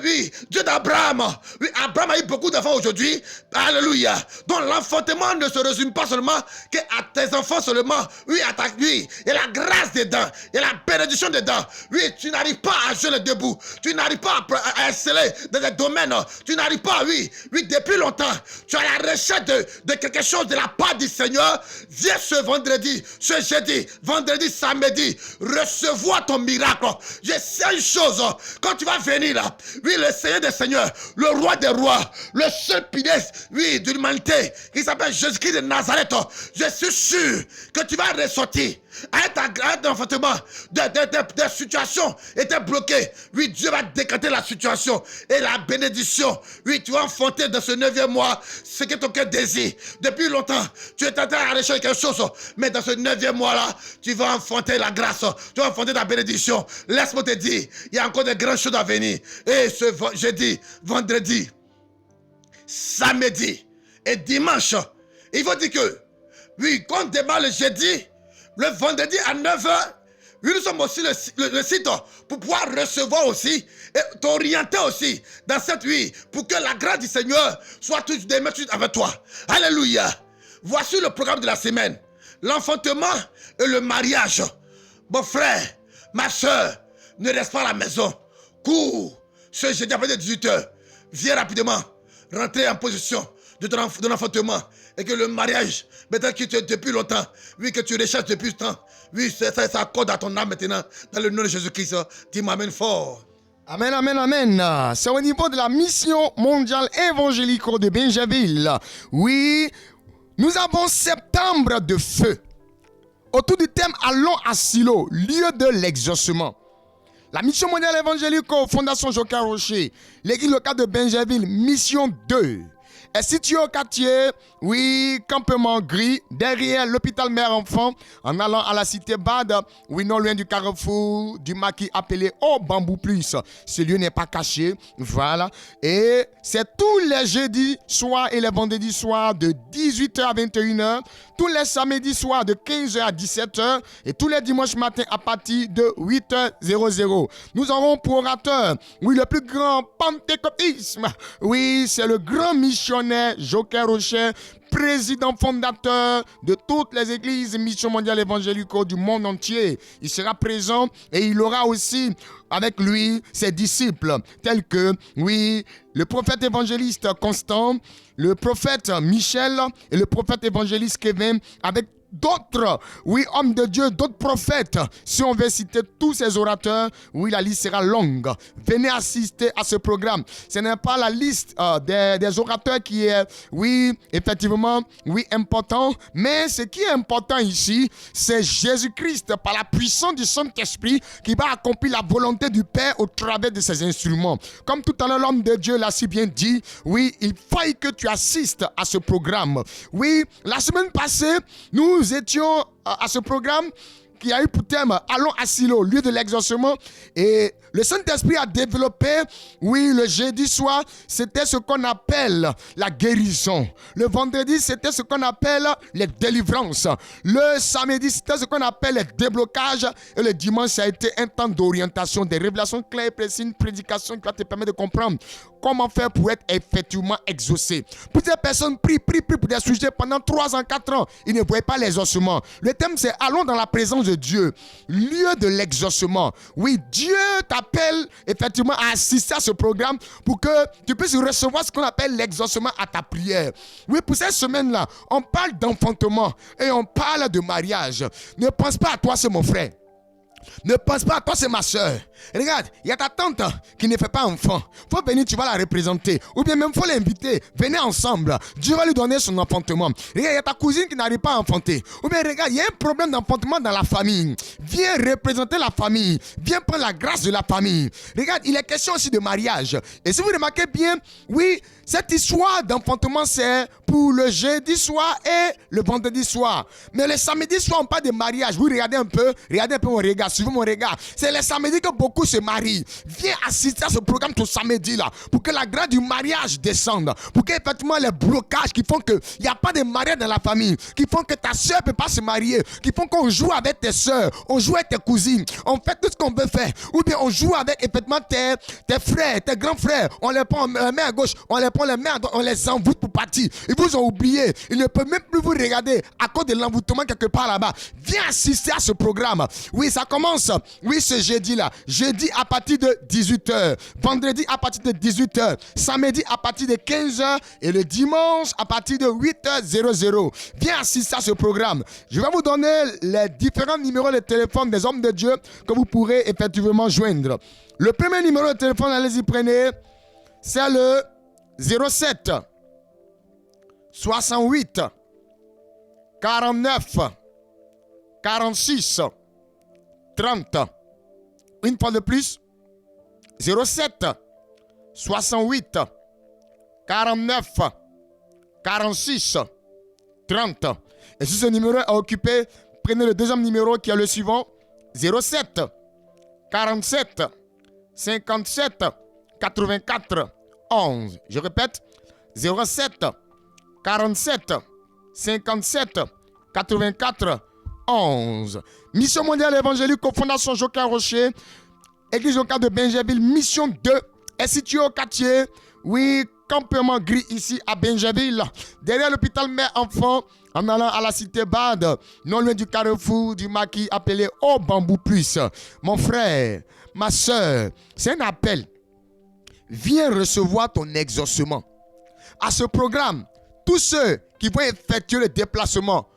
oui, Dieu d'Abraham. Oui, Abraham a eu beaucoup d'enfants aujourd'hui. Alléluia. Donc l'enfantement ne se résume pas seulement qu'à tes enfants seulement. Oui, à ta vie. Il y a la grâce dedans. Il y a la bénédiction dedans. Oui, tu n'arrives pas à jeûner debout. Tu n'arrives pas à exceller dans des domaines. Tu n'arrives pas, oui, depuis longtemps. Tu as la recherche de quelque chose de la part du Seigneur. Viens ce vendredi, ce jeudi, vendredi, samedi, recevoir ton miracle. Je sais une chose, quand tu vas venir là, oui, le Seigneur des Seigneurs, le roi des rois, le seul pilier, oui, de l'humanité, qui s'appelle Jésus-Christ de Nazareth, je suis sûr que tu vas ressortir avec un enfantement de situations étaient bloquées. Oui, Dieu va décanter la situation et la bénédiction. Oui, tu vas enfanter dans ce 9e mois ce que ton cœur désire. Depuis longtemps, tu es en train de rechercher quelque chose, mais dans ce 9e mois-là, tu vas enfanter la grâce, tu vas enfanter la bénédiction. Laisse-moi te dire, il y a encore de grandes choses à venir. Et ce jeudi, vendredi, samedi et dimanche, il faut dire que, oui, quand on démarre le jeudi, le vendredi à 9h, oui, nous sommes aussi le site pour pouvoir recevoir aussi et t'orienter aussi dans cette vie pour que la grâce du Seigneur soit toujours avec toi. Alléluia. Voici le programme de la semaine. L'enfantement et le mariage. Mon frère, ma soeur, ne reste pas à la maison. Cours ce jeudi après 18h. Viens rapidement rentrer en position de l'enfantement et que le mariage, maintenant que tu es depuis longtemps, oui, que tu recherches depuis longtemps, oui, ça accorde à ton âme maintenant, dans le nom de Jésus-Christ. Dis-moi amen fort. Amen, amen, amen. C'est au niveau de la mission mondiale évangélique de Benjaville. Oui, nous avons septembre de feu. Autour du thème Allons à Silo, lieu de l'exaucement. La mission mondiale évangélique, Fondation Joker Rocher, l'église locale de Benjaville, mission 2. Est situé au quartier, oui, campement gris, derrière l'hôpital mère-enfant, en allant à la cité Bad, oui, non loin du carrefour du maquis appelé Au Bambou Plus. Ce lieu n'est pas caché, voilà. Et c'est tous les jeudis soirs et les vendredis soirs de 18h à 21h, tous les samedis soirs de 15h à 17h et tous les dimanches matins à partir de 8h00. Nous aurons pour orateur, oui, le plus grand pentecôtisme. Oui, c'est le grand missionnaire Joker Rocher, président fondateur de toutes les églises Mission mondiale évangélique du monde entier. Il sera présent et il aura aussi avec lui ses disciples tels que, oui, le prophète évangéliste Constant, le prophète Michel et le prophète évangéliste Kevin, avec d'autres, oui, hommes de Dieu, d'autres prophètes. Si on veut citer tous ces orateurs, oui, la liste sera longue. Venez assister à ce programme. Ce n'est pas la liste des orateurs qui est, oui, effectivement, oui, important. Mais ce qui est important ici, c'est Jésus-Christ, par la puissance du Saint-Esprit, qui va accomplir la volonté du Père au travers de ses instruments. Comme tout à l'heure, l'homme de Dieu l'a si bien dit, oui, il faut que tu assistes à ce programme. Oui, la semaine passée, nous étions à ce programme qui a eu pour thème Allons à Silo, lieu de l'exaucement. Et le Saint-Esprit a développé, oui, le jeudi soir, c'était ce qu'on appelle la guérison. Le vendredi, c'était ce qu'on appelle les délivrances. Le samedi, c'était ce qu'on appelle les déblocages. Et le dimanche, ça a été un temps d'orientation, des révélations claires et précises, une prédication qui va te permettre de comprendre comment faire pour être effectivement exaucé. Plusieurs personnes prient pour des sujets pendant 3 ans, 4 ans. Ils ne voyaient pas l'exaucement. Le thème, c'est allons dans la présence de Dieu. Lieu de l'exaucement. Oui, Dieu t'appelle effectivement à assister à ce programme pour que tu puisses recevoir ce qu'on appelle l'exaucement à ta prière. Oui, pour cette semaine-là, on parle d'enfantement et on parle de mariage. Ne pense pas à toi, c'est mon frère. Ne pense pas à toi, c'est ma soeur. Regarde, il y a ta tante qui ne fait pas enfant. Faut venir, tu vas la représenter. Ou bien même, faut l'inviter. Venez ensemble. Dieu va lui donner son enfantement. Regarde, il y a ta cousine qui n'arrive pas à enfanter. Ou bien, regarde, il y a un problème d'enfantement dans la famille. Viens représenter la famille. Viens prendre la grâce de la famille. Regarde, il est question aussi de mariage. Et si vous remarquez bien, oui, cette histoire d'enfantement, c'est pour le jeudi soir et le vendredi soir. Mais le samedi soir, on parle de mariage. Vous regardez un peu mon regard suivez mon regard. C'est les samedis que beaucoup se marient. Viens assister à ce programme ce samedi-là pour que la grâce du mariage descende. Pour qu'effectivement les blocages qui font qu'il n'y a pas de mariage dans la famille, qui font que ta soeur ne peut pas se marier, qui font qu'on joue avec tes soeurs, on joue avec tes cousines, on fait tout ce qu'on veut faire. Ou bien on joue avec effectivement tes frères, tes grands frères. On les prend la main à gauche, on les prend la main à droite, on les envoûte pour partir. Ils vous ont oublié. Ils ne peuvent même plus vous regarder à cause de l'envoûtement quelque part là-bas. Viens assister à ce programme. Oui, ça commence. Oui, ce jeudi-là. Jeudi à partir de 18h. Vendredi à partir de 18h. Samedi à partir de 15h. Et le dimanche à partir de 8h00. Viens assister à ce programme. Je vais vous donner les différents numéros de téléphone des hommes de Dieu que vous pourrez effectivement joindre. Le premier numéro de téléphone, allez-y, prenez. C'est le 07 68 49 46 30. Une fois de plus, 07 68 49 46 30. Et si ce numéro est occupé, prenez le deuxième numéro qui est le suivant, 07 47 57 84 11. Je répète, 07 47 57 84 11. Mission mondiale évangélique aux Fondations Joker Rocher, Église locale de Benjerville, mission 2 est située au quartier, oui, campement gris ici à Benjerville, derrière l'hôpital mère-enfant, en allant à la cité Bade, non loin du carrefour du maquis appelé Au Bambou Plus. Mon frère, ma soeur, c'est un appel. Viens recevoir ton exaucement. À ce programme, tous ceux qui vont effectuer le déplacement,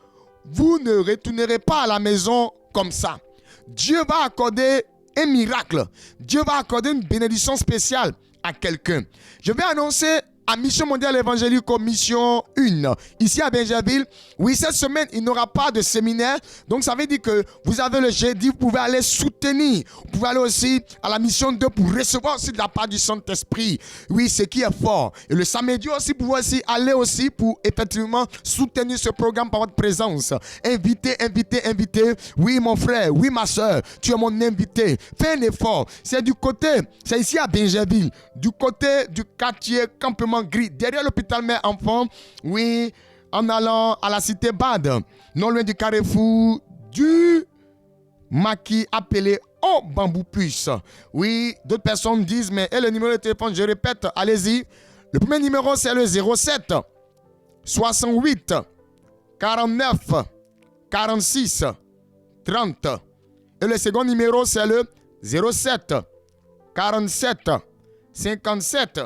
vous ne retournerez pas à la maison comme ça. Dieu va accorder un miracle. Dieu va accorder une bénédiction spéciale à quelqu'un. Je vais annoncer à Mission Mondiale Évangélique comme mission 1, ici à Benjerville. Oui, cette semaine, il n'y aura pas de séminaire. Donc, ça veut dire que vous avez le jeudi, vous pouvez aller soutenir. Vous pouvez aller aussi à la mission 2 pour recevoir aussi de la part du Saint-Esprit. Oui, ce qui est fort. Et le samedi aussi, vous pouvez aussi aller aussi pour effectivement soutenir ce programme par votre présence. Invité. Oui, mon frère, oui, ma soeur, tu es mon invité. Fais un effort. C'est ici à Benjerville, du côté du quartier campement gris, derrière l'hôpital mère-enfant, oui, en allant à la cité Bade, non loin du carrefour du maquis appelé Au Bambou Plus. Oui, d'autres personnes disent, mais et le numéro de téléphone, je répète, allez-y. Le premier numéro, c'est le 07 68 49 46 30. Et le second numéro, c'est le 07 47 57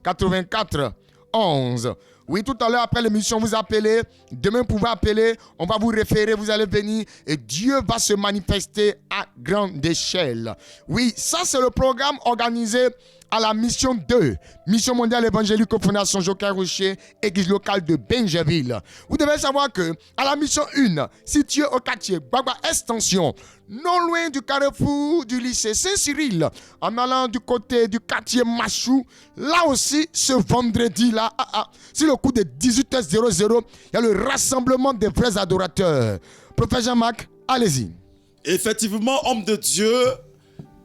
84 11. Oui, tout à l'heure, après l'émission, vous appelez. Demain, vous pouvez appeler. On va vous référer. Vous allez venir. Et Dieu va se manifester à grande échelle. Oui, ça, c'est le programme organisé à la mission 2. Mission mondiale évangélique aux Fondations Joker Rocher, Église locale de Benjerville. Vous devez savoir que à la mission 1, située au quartier Bagba Extension, non loin du carrefour du lycée Saint-Cyril, en allant du côté du quartier Machou, là aussi, ce vendredi-là, sur le coup de 18h00, il y a le rassemblement des vrais adorateurs. Prophète Jean-Marc, allez-y. Effectivement, homme de Dieu,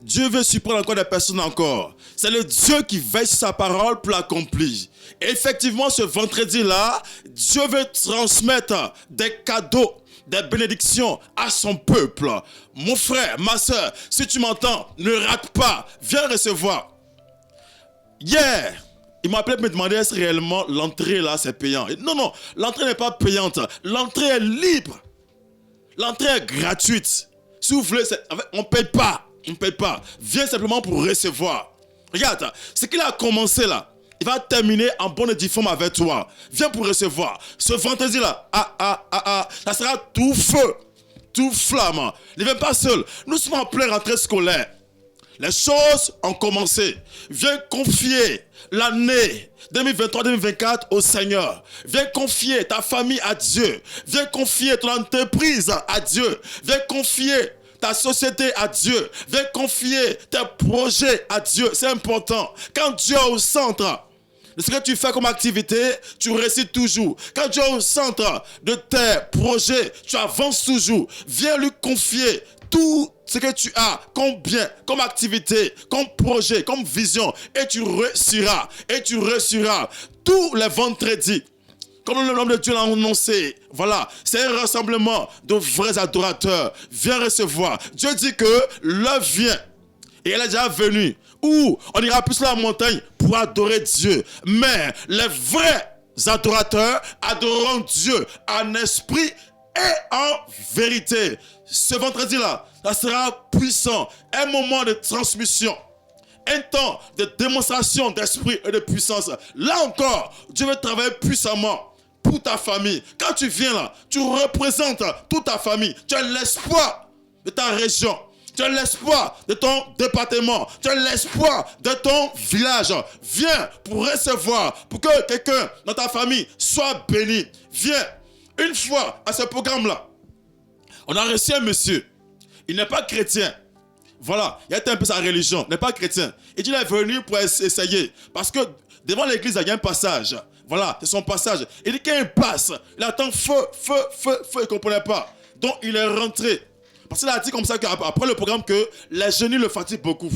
Dieu veut surprendre encore des personnes encore. C'est le Dieu qui veille sur sa parole pour l'accomplir. Et effectivement, ce vendredi-là, Dieu veut transmettre des cadeaux, des bénédictions à son peuple. Mon frère, ma soeur, si tu m'entends, ne rate pas, viens recevoir. Hier, il m'a appelé pour me demander est-ce réellement l'entrée là c'est payant. Non, l'entrée n'est pas payante. L'entrée est libre. L'entrée est gratuite. Si vous voulez, on ne paye pas. On ne paye pas. Viens simplement pour recevoir. Regarde, ce qu'il a commencé là, il va terminer en bonne et due forme avec toi. Viens pour recevoir. Ce vendredi-là, ça sera tout feu, tout flamme. Ne viens pas seul. Nous sommes en pleine rentrée scolaire. Les choses ont commencé. Viens confier l'année 2023-2024 au Seigneur. Viens confier ta famille à Dieu. Viens confier ton entreprise à Dieu. Viens confier ta société à Dieu. Viens confier tes projets à Dieu. C'est important. Quand Dieu est au centre de ce que tu fais comme activité, tu réussis toujours. Quand Dieu est au centre de tes projets, tu avances toujours. Viens lui confier tout ce que tu as comme bien, comme activité, comme projet, comme vision, et tu réussiras, tous les vendredis. Comme le nom de Dieu l'a annoncé, voilà, c'est un rassemblement de vrais adorateurs. Viens recevoir. Dieu dit que l'heure vient, et elle est déjà venue, où on ira plus sur la montagne pour adorer Dieu. Mais les vrais adorateurs adoreront Dieu en esprit et en vérité. Ce vendredi-là, ça sera puissant, un moment de transmission. Un temps de démonstration d'esprit et de puissance. Là encore, Dieu veut travailler puissamment pour ta famille. Quand tu viens là, tu représentes toute ta famille. Tu as l'espoir de ta région. Tu as l'espoir de ton département. Tu as l'espoir de ton village. Viens pour recevoir, pour que quelqu'un dans ta famille soit béni. Viens. Une fois à ce programme-là, on a reçu un monsieur. Il n'est pas chrétien. Voilà, il a été un peu sa religion. Il n'est pas chrétien. Et il est venu pour essayer. Parce que devant l'église, il y a un passage. Voilà, c'est son passage. Il dit quand il passe, il attend feu. Il ne comprenait pas. Donc il est rentré. Parce qu'il a dit comme ça qu'après le programme que les genoux le fatiguent beaucoup.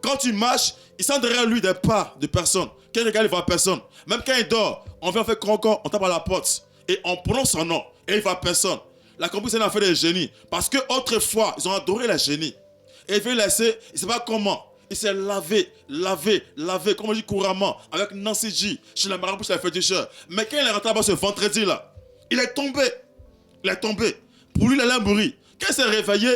Quand tu marches, il sent derrière lui des pas de personnes. Quand il regarde, il ne voit personne. Même quand il dort, on vient faire croquant, on tape à la porte. Et on prononce son nom. Et il ne voit personne. La compris, c'est une affaire des génies. Parce qu'autrefois, ils ont adoré les génies. Et il veut laisser, il ne sait pas comment. Il s'est lavé, comme on dit couramment, avec Nancy G, chez la marabout, chez la féticheur. Mais quand il est rentré là-bas ce vendredi-là, il est tombé. Pour lui, il allait mourir. Quand il s'est réveillé,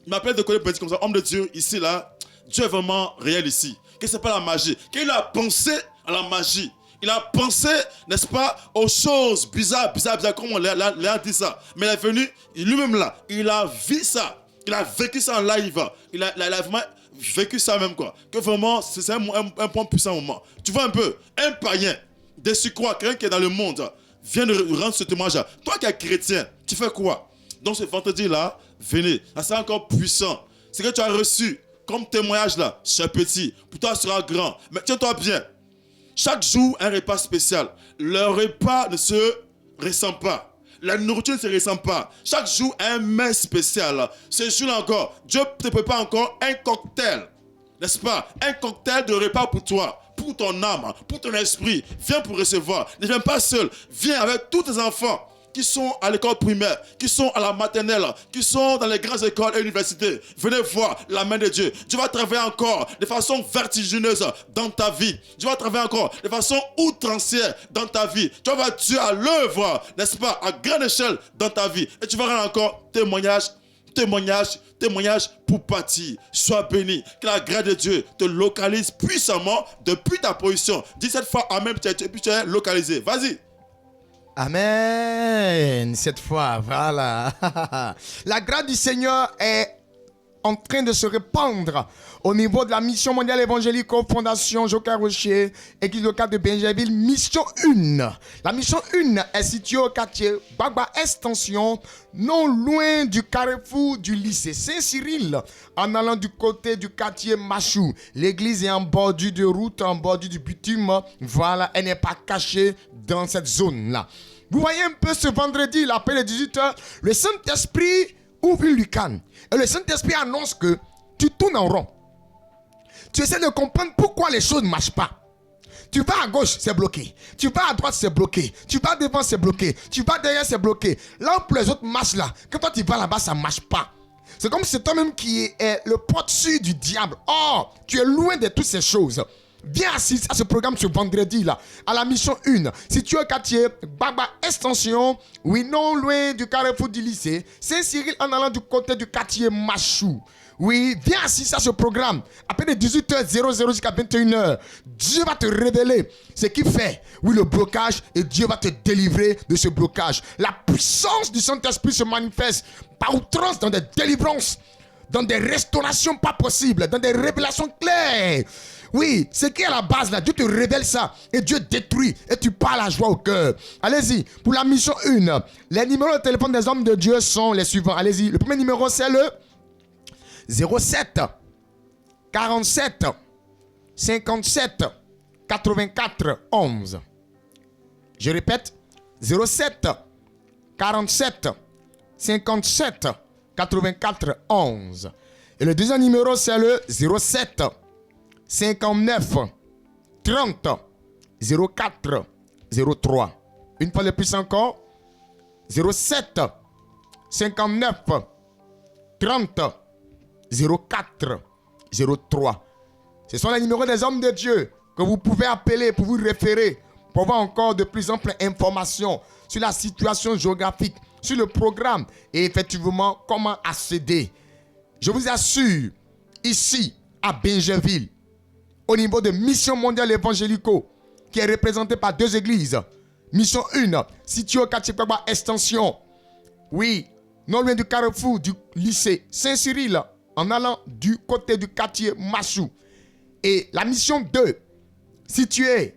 il m'appelle de collègue petit comme ça, homme de Dieu, ici, là, Dieu est vraiment réel ici. Que c'est pas la magie. Quand il a pensé à la magie, il a pensé, n'est-ce pas, aux choses bizarres, comme on l'a dit ça. Mais il est venu, lui-même là, il a vu ça. Il a vécu ça en live. Il a vraiment vécu ça même, quoi. Que vraiment, c'est un point puissant moment. Tu vois un peu, un païen, de surcroît, quelqu'un qui est dans le monde, vient de rendre ce témoignage. Toi qui es chrétien, tu fais quoi? Donc ce vendredi-là, venez. Ça sera encore puissant. Ce que tu as reçu comme témoignage là, cher petit, pour toi sera grand. Mais tiens-toi bien. Chaque jour, un repas spécial. Le repas ne se ressent pas. La nourriture ne se ressent pas. Chaque jour, un mets spécial. Ce jour-là encore, Dieu te prépare encore un cocktail. N'est-ce pas? Un cocktail de repas pour toi, pour ton âme, pour ton esprit. Viens pour recevoir. Ne viens pas seul. Viens avec tous tes enfants qui sont à l'école primaire, qui sont à la maternelle, qui sont dans les grandes écoles et universités. Venez voir la main de Dieu. Dieu va travailler encore de façon vertigineuse dans ta vie. Dieu va travailler encore de façon outrancière dans ta vie. Tu vas voir Dieu à l'œuvre, n'est-ce pas, à grande échelle dans ta vie. Et tu vas rendre encore témoignage pour partir. Sois béni. Que la grâce de Dieu te localise puissamment depuis ta position. Dis cette fois Amen, puis tu es localisé. Vas-y. Amen. Cette fois, voilà. La grâce du Seigneur est en train de se répandre au niveau de la mission mondiale évangélique Fondation Joker Rocher, église locale de Benjerville, mission 1. La mission 1 est située au quartier Bagba Extension, non loin du carrefour du lycée Saint-Cyril, en allant du côté du quartier Machou. L'église est en bordure de route, en bordure du bitume. Voilà, elle n'est pas cachée dans cette zone-là. Vous voyez un peu ce vendredi, l'appel est 18h, le Saint-Esprit ouvre une lucane. Et le Saint-Esprit annonce que tu tournes en rond. Tu essaies de comprendre pourquoi les choses ne marchent pas. Tu vas à gauche, c'est bloqué. Tu vas à droite, c'est bloqué. Tu vas devant, c'est bloqué. Tu vas derrière, c'est bloqué. Là où les autres marchent là, quand toi tu vas là-bas, ça ne marche pas. C'est comme si c'est toi-même qui est le porte-dessus du diable. Or, tu es loin de toutes ces choses. Viens assister à ce programme ce vendredi là, à la mission 1. Situé au quartier Baba Extension, oui, non loin du carrefour du lycée Saint-Cyril, en allant du côté du quartier Machou. Oui, viens assister à ce programme. Après de 18h00 jusqu'à 21h, Dieu va te révéler ce qu'il fait. Oui, le blocage, et Dieu va te délivrer de ce blocage. La puissance du Saint-Esprit se manifeste par outrance dans des délivrances, dans des restaurations pas possibles, dans des révélations claires. Oui, ce qui est à la base là, Dieu te révèle ça et Dieu détruit et tu parles à joie au cœur. Allez-y, pour la mission 1, les numéros de téléphone des hommes de Dieu sont les suivants. Allez-y, le premier numéro c'est le 07 47 57 84 11. Je répète, 07 47 57 84 11. Et le deuxième numéro, c'est le 07 59 30 04 03. Une fois de plus encore, 07 59 30 04 03. Ce sont les numéros des hommes de Dieu que vous pouvez appeler pour vous référer, pour avoir encore de plus amples informations sur la situation géographique, sur le programme et effectivement comment accéder. Je vous assure, ici à Bingerville, au niveau de Mission Mondiale Évangélico, qui est représentée par 2 églises. Mission 1, située au quartier Kwagba Extension. Oui, non loin du carrefour du lycée Saint-Cyril, en allant du côté du quartier Massou. Et la mission 2, située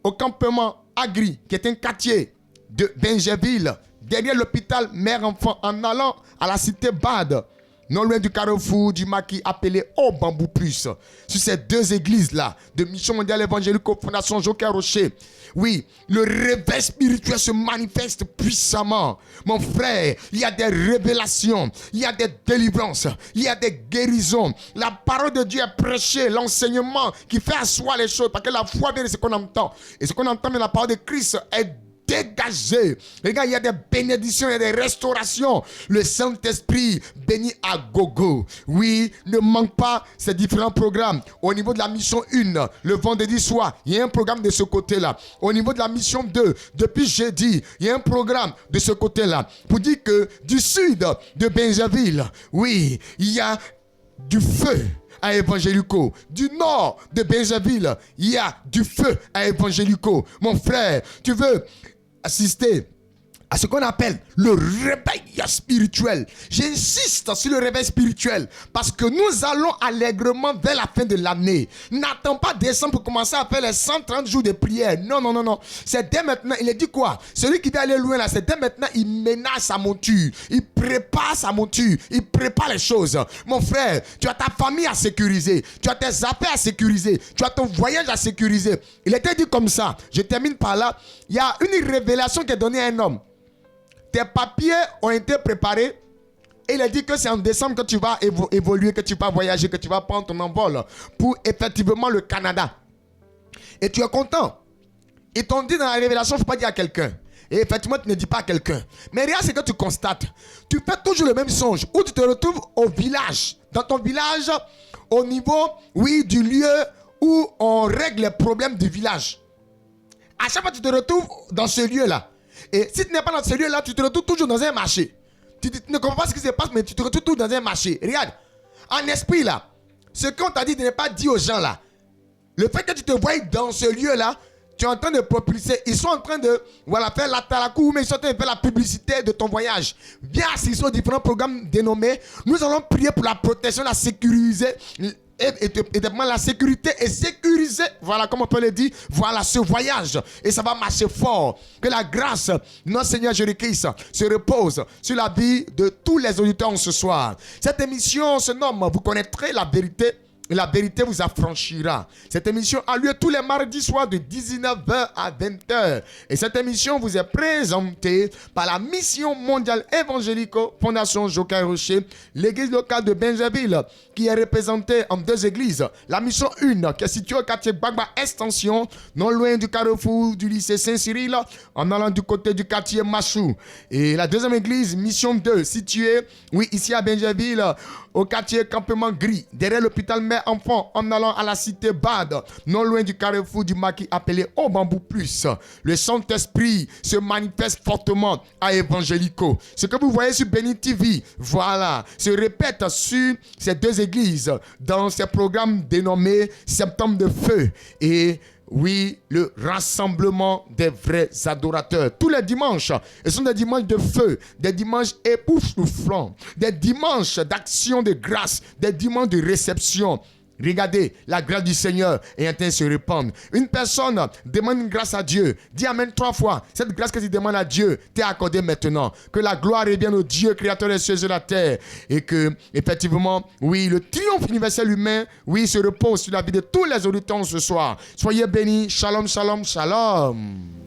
au campement Agri, qui est un quartier de Bingerville, derrière l'hôpital Mère-Enfant, en allant à la cité Bade, non loin du carrefour du maquis appelé Au Bambou Plus. Sur ces 2 églises-là, de Mission Mondiale Évangélico, Fondation Joker Rocher, oui, le réveil spirituel se manifeste puissamment. Mon frère, il y a des révélations, il y a des délivrances, il y a des guérisons. La parole de Dieu est prêchée, l'enseignement qui fait asseoir les choses, parce que la foi vient de ce qu'on entend. Et ce qu'on entend de la parole de Christ est dégagé. Les gars, il y a des bénédictions, il y a des restaurations. Le Saint-Esprit bénit à gogo. Oui, ne manque pas ces différents programmes. Au niveau de la mission 1, le vendredi soir, il y a un programme de ce côté-là. Au niveau de la mission 2, depuis jeudi, il y a un programme de ce côté-là. Pour dire que du sud de Bingerville, oui, il y a du feu à Évangélico. Du nord de Bingerville, il y a du feu à Évangélico. Mon frère, tu veux assister à ce qu'on appelle le réveil spirituel. J'insiste sur le réveil spirituel parce que nous allons allègrement vers la fin de l'année. N'attends pas décembre pour commencer à faire les 130 jours de prière. Non, non, non, non. C'est dès maintenant. Il a dit quoi? Celui qui veut aller loin là, c'est dès maintenant. Il ménage sa monture. Il prépare sa monture. Il prépare les choses. Mon frère, tu as ta famille à sécuriser. Tu as tes affaires à sécuriser. Tu as ton voyage à sécuriser. Il était dit comme ça. Je termine par là. Il y a une révélation qui est donnée à un homme. Tes papiers ont été préparés et il a dit que c'est en décembre que tu vas évoluer, que tu vas voyager, que tu vas prendre ton envol pour effectivement le Canada. Et tu es content. Ils t'ont dit dans la révélation, il ne faut pas dire à quelqu'un. Et effectivement, tu ne dis pas à quelqu'un. Mais rien, c'est que tu constates. Tu fais toujours le même songe où tu te retrouves au village. Dans ton village, au niveau, oui, du lieu où on règle les problèmes du village. À chaque fois, tu te retrouves dans ce lieu-là. Et si tu n'es pas dans ce lieu-là, tu te retrouves toujours dans un marché. Tu ne comprends pas ce qui se passe, mais tu te retrouves toujours dans un marché. Regarde, en esprit là, ce qu'on t'a dit de ne pas dire aux gens là, le fait que tu te voies dans ce lieu-là, tu es en train de propulser. Ils sont en train de faire la tarakou, mais ils sont en train de faire la publicité de ton voyage. Viens assister aux différents programmes dénommés. Nous allons prier pour la protection, la sécuriser. Et la sécurité est sécurisée. Voilà, comme on peut le dire. Voilà ce voyage. Et ça va marcher fort. Que la grâce de notre Seigneur Jésus-Christ se repose sur la vie de tous les auditeurs ce soir. Cette émission se nomme Vous connaîtrez la vérité. Et la vérité vous affranchira. Cette émission a lieu tous les mardis soirs de 19h à 20h. Et cette émission vous est présentée par la Mission Mondiale Évangélico, Fondation Joker Rocher, l'église locale de Bingerville, qui est représentée en 2 églises. La mission 1, qui est située au quartier Gbagba Extension, non loin du carrefour du lycée Saint-Cyril, en allant du côté du quartier Massou. Et la deuxième église, mission 2, située, oui, ici à Bingerville, au quartier Campement Gris, derrière l'hôpital Mère-Enfant, en allant à la cité Bade, non loin du carrefour du maquis appelé Au Bambou Plus. Le Saint-Esprit se manifeste fortement à Évangélico. Ce que vous voyez sur Béni TV, voilà, se répète sur ces 2 églises dans ces programmes dénommés Septembre de Feu et oui, le rassemblement des vrais adorateurs. Tous les dimanches, ce sont des dimanches de feu, des dimanches époustouflants, des dimanches d'action de grâce, des dimanches de réception. Regardez, la grâce du Seigneur est en train de se répandre. Une personne demande une grâce à Dieu. Dis Amen 3 fois. Cette grâce que tu demandes à Dieu t'est accordée maintenant. Que la gloire revienne au Dieu, créateur des cieux et de la terre. Et que, effectivement, oui, le triomphe universel humain, oui, se repose sur la vie de tous les auditeurs ce soir. Soyez bénis. Shalom, shalom, shalom.